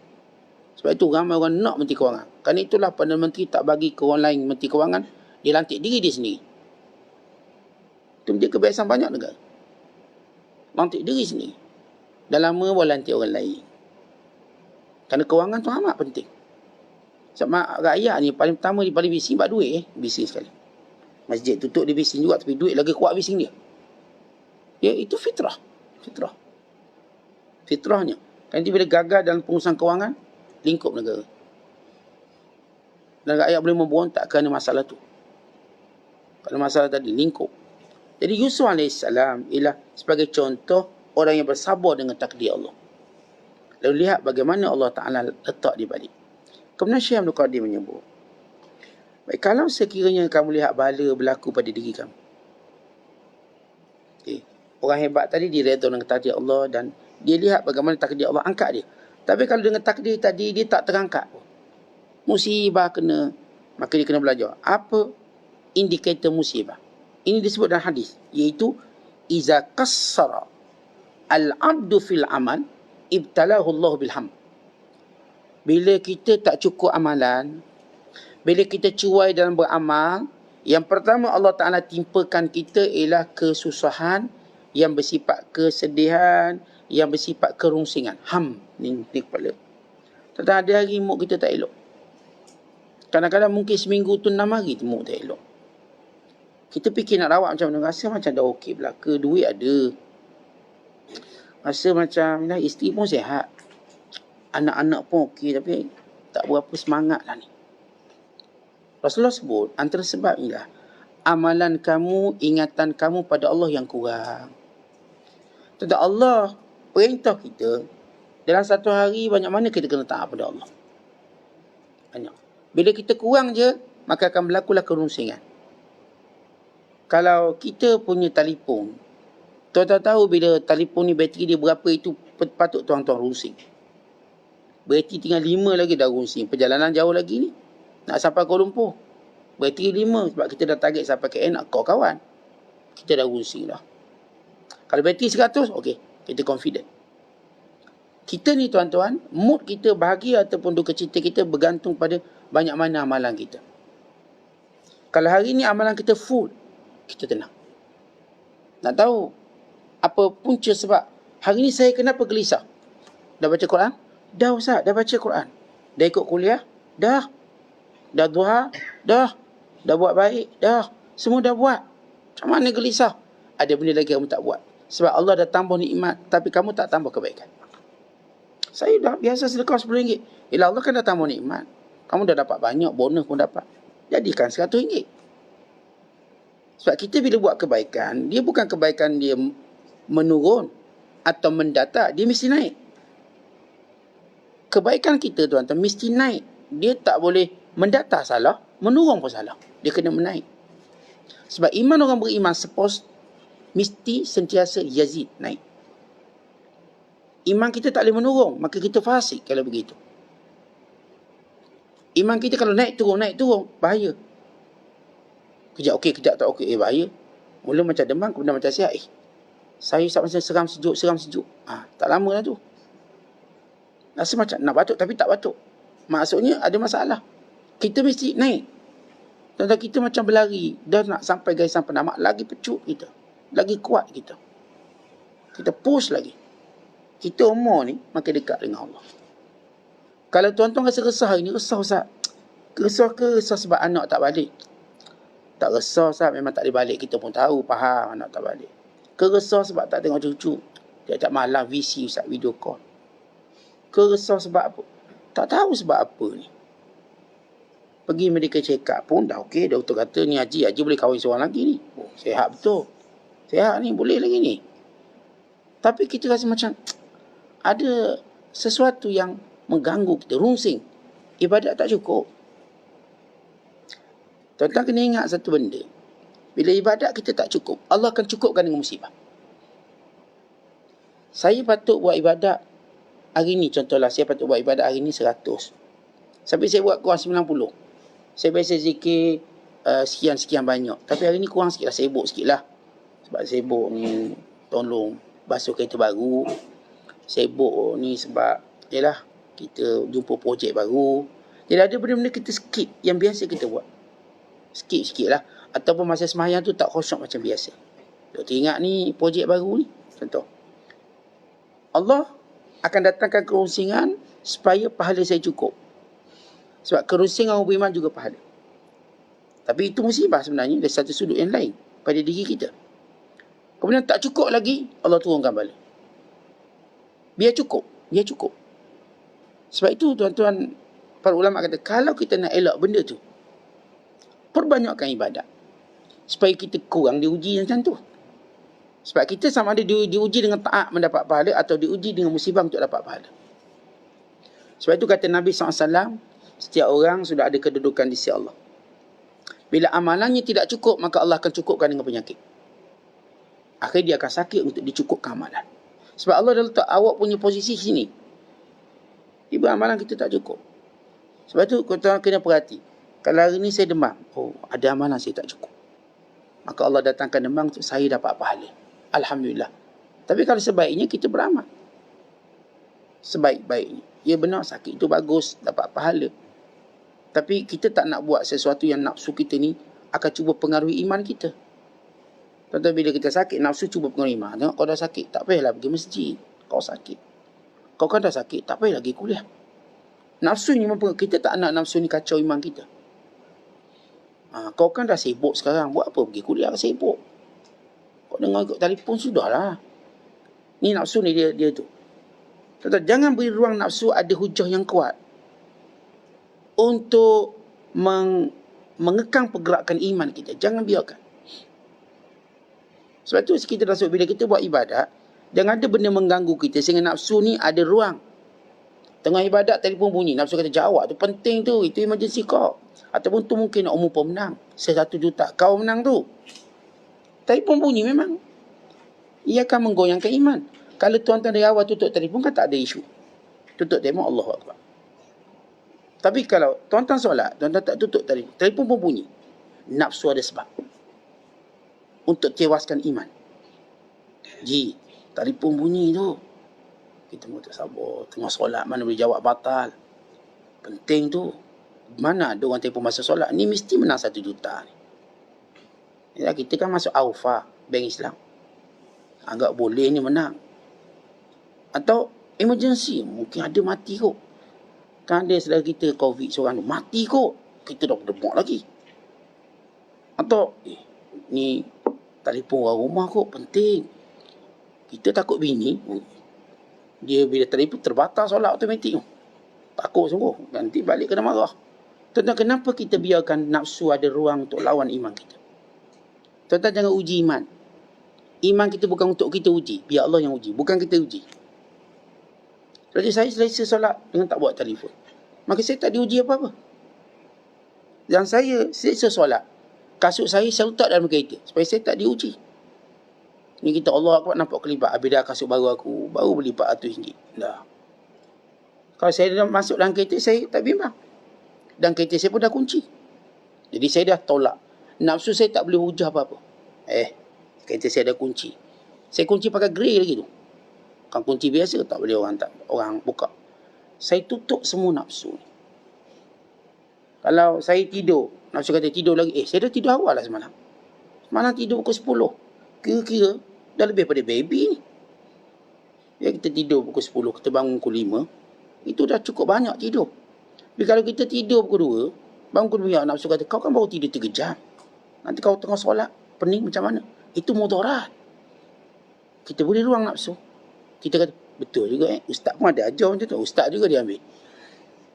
Sebab itu ramai orang nak Menteri Kewangan. Kerana itulah Perdana Menteri tak bagi ke orang lain Menteri Kewangan, dia lantik diri dia sendiri. Itu menjadi kebiasaan banyak negara. Lantik diri sendiri. Dah lama boleh lantik orang lain. Kerana kewangan tu amat penting. Sebab rakyat ni paling pertama dia paling bising sebab duit. Bising sekali. Masjid tutup dia bising juga, tapi duit lagi kuat bising dia. Ya, itu fitrah. Fitrahnya. Nanti bila gagal dalam pengurusan kewangan, lingkup negara. Dan rakyat boleh memberontak kerana masalah tu. Kalau masalah tadi, lingkup. Jadi Yusuf AS ialah sebagai contoh orang yang bersabar dengan takdir Allah. Lalu lihat bagaimana Allah Ta'ala letak di balik. Kemudian Syekh Abdul Qadir menyebut, baik, kalau sekiranya kamu lihat bala berlaku pada diri kamu. Orang hebat tadi dia redha dengan takdir Allah dan dia lihat bagaimana takdir Allah angkat dia. Tapi kalau dengan takdir tadi dia tak terangkat pun, musibah kena, maka dia kena belajar. Apa indikator musibah? Ini disebut dalam hadis, iaitu iza qassara al-'abdu fil amal ibtalahu Allah bilham. Bila kita tak cukup amalan, bila kita cuai dalam beramal, yang pertama Allah Ta'ala timpakan kita ialah kesusahan yang bersifat kesedihan, yang bersifat kerungsingan. Ni kepala. Tentang ada hari mood kita tak elok. Kadang-kadang mungkin seminggu tu 6 hari tu mood tak elok. Kita fikir nak rawat macam mana, rasa macam dah okey belaka, duit ada. Rasa macam isteri pun sihat. Anak-anak pun okey, tapi tak berapa semangat lah ni. Rasulullah sebut, antara sebab inilah amalan kamu, ingatan kamu pada Allah yang kurang. Tentang Allah perintah kita, dalam satu hari banyak mana kita kena taat pada Allah. Banyak. Bila kita kurang je, maka akan berlakulah kerungsingan. Kalau kita punya telefon, Tuan-tuan tahu bila telefon ni bateri dia berapa itu patut tuan-tuan rusing. Bateri tinggal 5 lagi dah rusing. Perjalanan jauh lagi ni. Nak sampai Kuala Lumpur. Bateri 5 sebab kita dah target sampai KL nak call kawan. Kita dah rusing dah. Kalau bateri 100, okey. Kita confident. Kita ni tuan-tuan, mood kita bahagia ataupun duka cita kita bergantung pada banyak mana amalan kita. Kalau hari ni amalan kita full, kita tenang. Nak tahu apa punca sebab hari ni saya kenapa gelisah? Dah baca Quran? Dah Ustaz, dah baca Quran. Dah ikut kuliah? Dah. Dah duha? Dah. Dah buat baik? Dah. Semua dah buat. Macam mana gelisah? Ada benda lagi kamu tak buat. Sebab Allah dah tambah nikmat, tapi kamu tak tambah kebaikan. Saya dah biasa sedekah RM10. Yelah Allah kan dah tambah nikmat. Kamu dah dapat banyak, bonus pun dapat. Jadikan RM100. Sebab kita bila buat kebaikan, dia bukan kebaikan dia menurun atau mendatar, dia mesti naik. Kebaikan kita tuan-tuan mesti naik. Dia tak boleh mendatar salah, menurun pun salah. Dia kena menaik. Sebab iman orang beriman mesti sentiasa yazid, naik. Iman kita tak boleh menurun, maka kita fasik kalau begitu. Iman kita kalau naik turun, bahaya. Kejap okey, kejap tak okey, bahaya. Mula macam demam, kemudian macam sihat. Saya macam seram sejuk. Tak lama lah tu. Rasa macam nak batuk tapi tak batuk. Maksudnya ada masalah. Kita mesti naik. Tentang kita macam berlari. Dah nak sampai garisan penamat. Lagi pecut kita. Lagi kuat kita. Kita push lagi. Kita umur ni makin dekat dengan Allah. Kalau tuan-tuan rasa resah hari ni, resah Ustaz. Resah ke resah sebab anak tak balik? Tak resah Ustaz, memang tak boleh balik. Kita pun tahu, faham anak tak balik. Keresah sebab tak tengok cucu. Tiap-tiap malam VC Ustaz, video call. Keresah sebab apa? Tak tahu sebab apa ni. Pergi medical check up pun dah okey. Doktor kata ni Haji boleh kahwin seorang lagi ni. Oh, sihat betul. Sihat ni, boleh lagi ni. Tapi kita rasa macam ada sesuatu yang mengganggu kita, rungsing. Ibadat tak cukup. Tuan-tuan kena ingat satu benda. Bila ibadat kita tak cukup, Allah akan cukupkan dengan musibah. Saya patut buat ibadat hari ni, contohlah saya patut buat ibadat hari ni 100. Sampai saya buat kurang 90. Saya biasa zikir sekian-sekian banyak. Tapi hari ni kurang sikit lah, sibuk sikit lah. Sebab sibuk ni tolong basuh kereta baru. Sibuk ni sebab yalah kita jumpa projek baru. Jadi ada benda-benda kita skip yang biasa kita buat. Skip sikit lah. Ataupun masa sembahyang tu tak khusyuk macam biasa. Doktor ingat ni projek baru ni. Contoh. Allah akan datangkan kerusingan supaya pahala saya cukup. Sebab kerusingan orang beriman juga pahala. Tapi itu musibah sebenarnya dari satu sudut yang lain pada diri kita. Kemudian tak cukup lagi, Allah turunkan bala. Biar cukup. Sebab itu tuan-tuan, para ulama kata, kalau kita nak elak benda tu, perbanyakkan ibadat. Supaya kita kurang diuji macam tu. Sebab kita sama ada diuji dengan taat mendapat pahala atau diuji dengan musibah untuk dapat pahala. Sebab itu kata Nabi SAW, setiap orang sudah ada kedudukan di sisi Allah. Bila amalannya tidak cukup, maka Allah akan cukupkan dengan penyakit. Akhirnya dia akan sakit untuk dicukupkan amalan. Sebab Allah dah letak awak punya posisi sini. Ibu amalan kita tak cukup. Sebab tu kita kena perhati. Kalau hari ni saya demam, ada amalan saya tak cukup. Maka Allah datangkan demam untuk saya dapat pahala. Alhamdulillah. Tapi kalau sebaiknya kita beramal. Sebaik-baiknya. Ya benar, sakit itu bagus, dapat pahala. Tapi kita tak nak buat sesuatu yang nafsu kita ni akan cuba pengaruhi iman kita. Contoh bila kita sakit, nafsu cuba pengaruhi iman. Tengok kau dah sakit, tak payahlah pergi masjid. Kau sakit. Kau kan dah sakit, tak payah lagi kuliah. Nafsu ni mempengaruhi. Kita tak nak nafsu ni kacau iman kita. Kau kan dah sibuk sekarang, buat apa pergi kuliah sibuk? Kau dengar ikut telefon sudahlah. Ni nafsu ni dia tu. Tuan-tuan, jangan beri ruang nafsu ada hujah yang kuat untuk mengekang pergerakan iman kita. Jangan biarkan. Sebab tu kita dah sebut, bila kita buat ibadat, jangan ada benda mengganggu kita sehingga nafsu ni ada ruang. Tengah ibadat, telefon bunyi, nafsu kata jawab tu penting tu, itu emergency call. Ataupun tu mungkin nak umum pemenang, 1 juta kau menang tu. Telefon bunyi memang. ia akan menggoyangkan iman. Kalau tuan-tuan dari awal tutup telefon kan tak ada isu. Tutup telefon, Allahu Akbar. Tapi kalau tuan-tuan solat, tuan-tuan tak tutup telefon, telefon pun bunyi. Nafsu ada sebab. Untuk tewaskan iman. Ji, telefon bunyi tu. Kita mahu sabar. Tengah solat, mana boleh jawab batal. Penting tu. Mana ada orang telefon masa solat? Ni mesti menang 1 juta. Ya, kita kan masuk AUFA, Bank Islam. Anggap boleh ni menang. Atau emergency, mungkin ada mati kot. Kan ada saudara kita COVID seorang tu, mati kot. Kita dah berdemok lagi. Atau, ni telefon orang rumah kot, penting. Kita takut bini, dia bila telefon terbatal solat automatik tu. Takut sungguh, nanti balik kena marah. Tuan-tuan, kenapa kita biarkan nafsu ada ruang untuk lawan iman kita? Tuan-tuan jangan uji iman. Iman kita bukan untuk kita uji. Biar Allah yang uji. Bukan kita uji. Jadi saya selesa solat dengan tak buat telefon. Maka saya tak diuji apa-apa. Dan saya selesa solat. Kasut saya letak dalam kereta. Supaya saya tak diuji. Ni kita Allah Akbar nampak kelibat. Habis dah kasut baru aku. Baru beli RM400. Dah. Kalau saya dah masuk dalam kereta, saya tak bimbang. Dan kereta saya pun dah kunci. Jadi saya dah tolak. Nafsu saya tak boleh hujah apa-apa. Kereta saya ada kunci. Saya kunci pakai grey lagi tu. Kan kunci biasa tak boleh orang buka. Saya tutup semua nafsu. Kalau saya tidur, nafsu kata tidur lagi. Saya dah tidur awal lah semalam. Semalam tidur pukul 10. Kira-kira dah lebih pada baby ni. Ya, kita tidur pukul 10, kita bangun pukul 5. Itu dah cukup banyak tidur. Tapi kalau kita tidur pukul 2, bangun pukul 2, nafsu kata, kau kan baru tidur 3 jam. Nanti kau tengah solat, pening macam mana? Itu mudarat. Kita boleh ruang nafsu. Kita kata, betul juga Ustaz pun ada ajar macam tu. Ustaz juga dia ambil.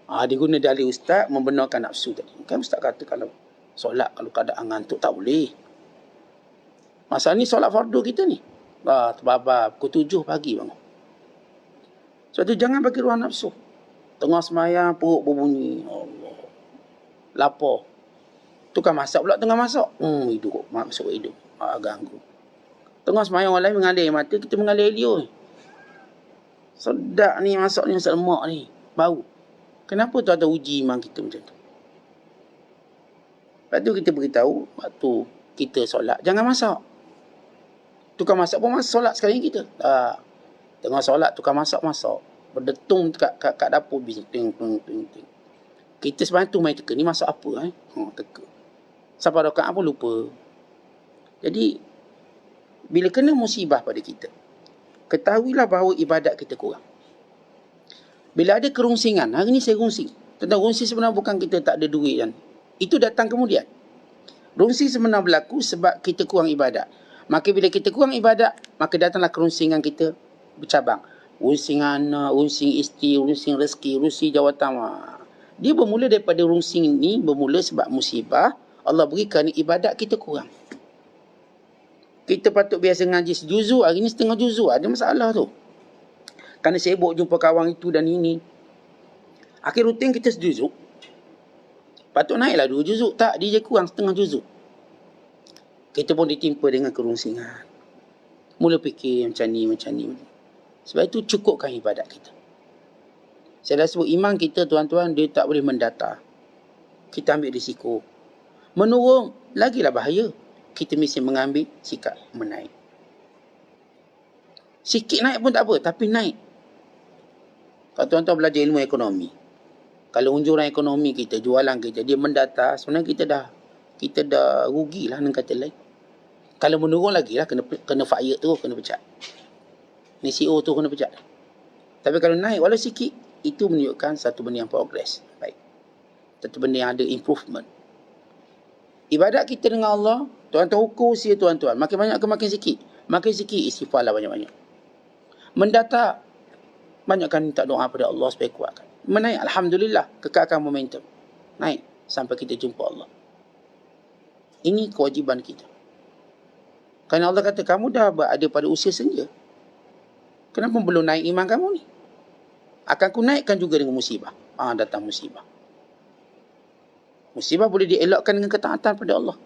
Dia guna dalil Ustaz membenarkan nafsu tadi. Kan Ustaz kata kalau solat, kalau keadaan ngantuk tak boleh. Masa ni solat fardu kita ni. Terbabak pukul 7 pagi bangun. Sebab tu jangan bagi ruang nafsu. Tengah semayang, perut berbunyi. Allah. Lapar. Tukar masak pula tengah masak. Hidup kok. Masuk hidup. Ganggu. Tengah semayang orang lain mengalir mata, kita mengalir liur. Sedap ni masak ni, masak lemak ni. Bau. Kenapa tuan-tuan uji iman kita macam tu? Lepas tu kita beritahu, waktu kita solat, jangan masak. Tukar masak pun solat sekali kita. Tengah solat, tukar masak. Berdetung kat dapur. Ting. Kita sebenarnya tu main teka. Ni masak apa? Teka. Sampai rakaat pun lupa. Jadi, bila kena musibah pada kita, ketahuilah bahawa ibadat kita kurang. Bila ada kerungsingan, hari ni saya rungsing. Tentang rungsing sebenarnya bukan kita tak ada duit kan. Itu datang kemudian. Rungsing sebenarnya berlaku sebab kita kurang ibadat. Maka bila kita kurang ibadat, maka datanglah kerungsingan kita bercabang. Rungsing anak, rungsing isteri, rungsing rezeki, rungsing jawatan. Dia bermula daripada rungsing ni, bermula sebab musibah. Allah berikan ibadat kita kurang. Kita patut biasa ngaji sejuzuk, hari ni setengah juzuk. Ada masalah tu. Kerana sibuk jumpa kawan itu dan ini. Akhir rutin kita sejuzuk. Patut naiklah 2 juzuk. Tak, dia je kurang setengah juzuk. Kita pun ditimpa dengan kerungsingan. Mula fikir macam ni. Sebab itu cukupkan ibadat kita. Saya dah sebut iman kita tuan-tuan, dia tak boleh mendata. Kita ambil risiko. Menurun, lagilah bahaya. Kita mesti mengambil sikap menaik. Sikit naik pun tak apa, tapi naik. Kalau tuan-tuan belajar ilmu ekonomi, kalau unjuran ekonomi kita, jualan kita, dia mendata, sebenarnya kita dah rugilah dengan kata lain. Kalau menurun lagi lah, kena fire tu, kena pecat. Ni CEO tu kena pecat. Tapi kalau naik, walau sikit, itu menunjukkan satu benda yang progress. Baik. Satu benda yang ada improvement. Ibadat kita dengan Allah, tuan-tuan ukur usia tuan-tuan. Makin banyak ke makin sikit? Makin sikit, istighfarlah banyak-banyak. Mendata, banyakkan minta doa pada Allah supaya kuatkan. Menaik, Alhamdulillah, kekalkan momentum. Naik, sampai kita jumpa Allah. Ini kewajiban kita. Kerana Allah kata, kamu dah berada pada usia senja. Kenapa belum naik iman kamu ni? Akan ku naikkan juga dengan musibah. Datang musibah. Musibah boleh dielakkan dengan ketaatan pada Allah.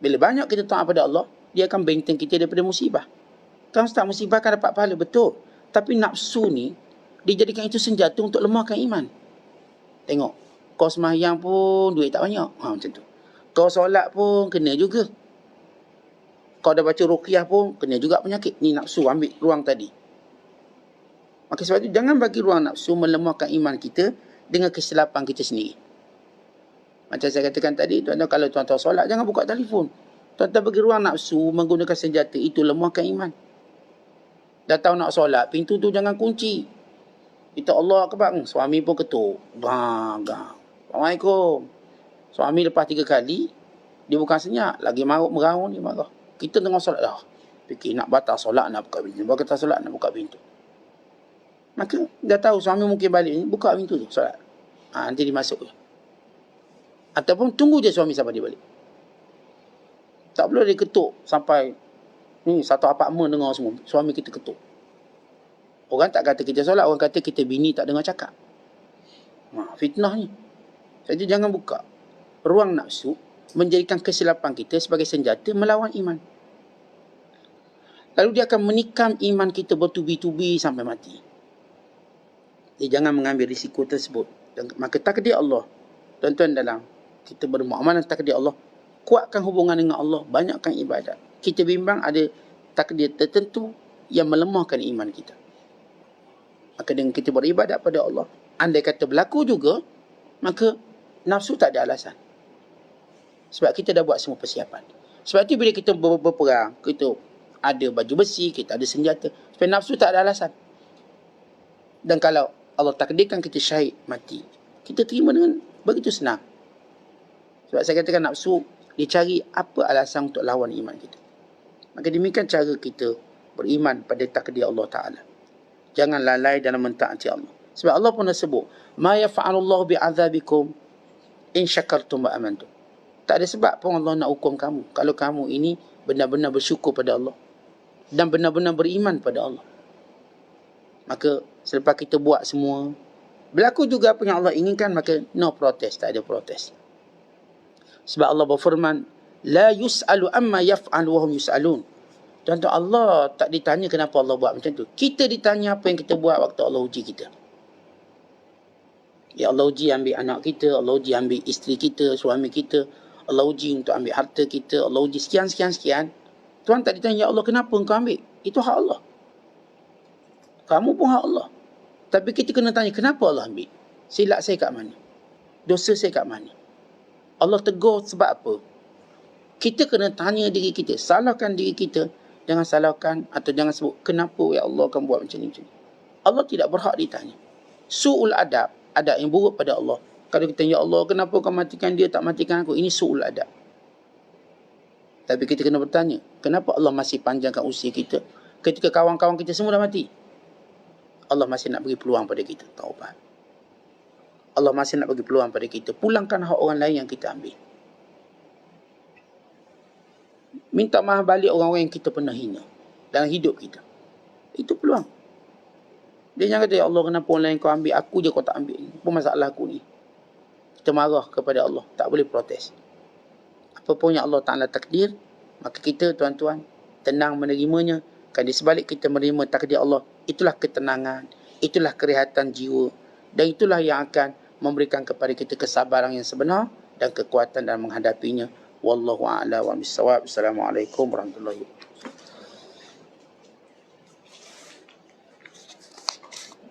Bila banyak kita taat pada Allah, dia akan benteng kita daripada musibah. Kan Ustaz, musibah kan dapat pahala, betul. Tapi nafsu ni, dijadikan itu senjata untuk lemahkan iman. Tengok, kau sembahyang pun duit tak banyak. Macam tu. Kau solat pun kena juga. Kau dah baca ruqyah pun kena juga penyakit. Ni nafsu ambil ruang tadi. Maka sebab itu jangan bagi ruang nafsu melemahkan iman kita dengan kesilapan kita sendiri. Macam saya katakan tadi, tuan-tuan kalau tuan-tuan solat jangan buka telefon. Tuan-tuan bagi ruang nafsu menggunakan senjata itu lemahkan iman. Dah tahu nak solat, pintu tu jangan kunci. Kita Allah akbar, suami pun ketuk. Gang. Assalamualaikum. Suami lepas 3 kali, dia bukan senyap, lagi maruk meraung dia marah. Kita tengah solat dah. Fikir nak batal solat nak buka pintu. Batal solat nak buka pintu. Maka dah tahu suami mungkin balik ni, buka pintu tu solat. Nanti dia masuk je. Ataupun tunggu je suami sampai dia balik. Tak perlu dia ketuk sampai ni satu apartmen dengar semua. Suami kita ketuk. Orang tak kata kita solat, orang kata kita bini tak dengar cakap. Fitnah ni. Jadi jangan buka ruang nafsu menjadikan kesilapan kita sebagai senjata melawan iman. Lalu dia akan menikam iman kita bertubi-tubi sampai mati. Dia jangan mengambil risiko tersebut. Dan maka takdir Allah, tuan-tuan, dalam kita bermuamalah takdir Allah, kuatkan hubungan dengan Allah, banyakkan ibadat. Kita bimbang ada takdir tertentu yang melemahkan iman kita. Maka dengan kita beribadat pada Allah, andai kata berlaku juga, maka nafsu tak ada alasan. Sebab kita dah buat semua persiapan. Sebab itu bila kita berperang, kita ada baju besi, kita ada senjata. Sebab nafsu tak ada alasan. Dan kalau Allah takdirkan kita syahid mati, kita terima dengan begitu senang. Sebab saya katakan nafsu, dia cari apa alasan untuk lawan iman kita. Maka demikian cara kita beriman pada takdir Allah Ta'ala. Jangan lalai dalam mentaati Allah. Sebab Allah pun dah sebut, ma yaf'alullahu bi'adzabikum in syakartum wa amantum. Tak ada sebab pun Allah nak hukum kamu kalau kamu ini benar-benar bersyukur pada Allah dan benar-benar beriman pada Allah. Maka selepas kita buat semua, berlaku juga apa yang Allah inginkan, maka no protes, tak ada protes. Sebab Allah berfirman, la yus'alu amma yaf'al wa hum yus'alun. Tuan-tuan, Allah tak ditanya kenapa Allah buat macam tu. Kita ditanya apa yang kita buat waktu Allah uji kita. Ya Allah uji ambil anak kita, Allah uji ambil isteri kita, suami kita, Allah uji untuk ambil harta kita, Allah uji sekian. Tuan tak ditanya, ya Allah kenapa engkau ambil? Itu hak Allah. Kamu pun hak Allah. Tapi kita kena tanya, kenapa Allah ambil? Silap saya kat mana? Dosa saya kat mana? Allah tegur sebab apa? Kita kena tanya diri kita, salahkan diri kita, jangan salahkan atau jangan sebut, kenapa ya Allah akan buat macam ni? Allah tidak berhak ditanya. Su'ul adab, adab yang buruk pada Allah. Kalau kita tanya, ya Allah kenapa kau matikan dia, tak matikan aku? Ini su'ul adab. Tapi kita kena bertanya, kenapa Allah masih panjangkan usia kita ketika kawan-kawan kita semua dah mati? Allah masih nak bagi peluang pada kita taubat. Allah masih nak bagi peluang pada kita pulangkan hak orang lain yang kita ambil. Minta maaf balik orang-orang yang kita pernah hina dalam hidup kita. Itu peluang. Dia jangan kata, ya Allah kenapa orang lain kau ambil, aku je kau tak ambil. Apa masalah aku ni? Kita marah kepada Allah, tak boleh protes. Apa pun yang Allah Ta'ala takdir, maka kita tuan-tuan tenang menerimanya. Kan di sebalik kita menerima takdir Allah, itulah ketenangan, itulah kerehatan jiwa, dan itulah yang akan memberikan kepada kita kesabaran yang sebenar dan kekuatan dalam menghadapinya. Wallahu a'lam bishawab. Assalamualaikum warahmatullahi wabarakatuh.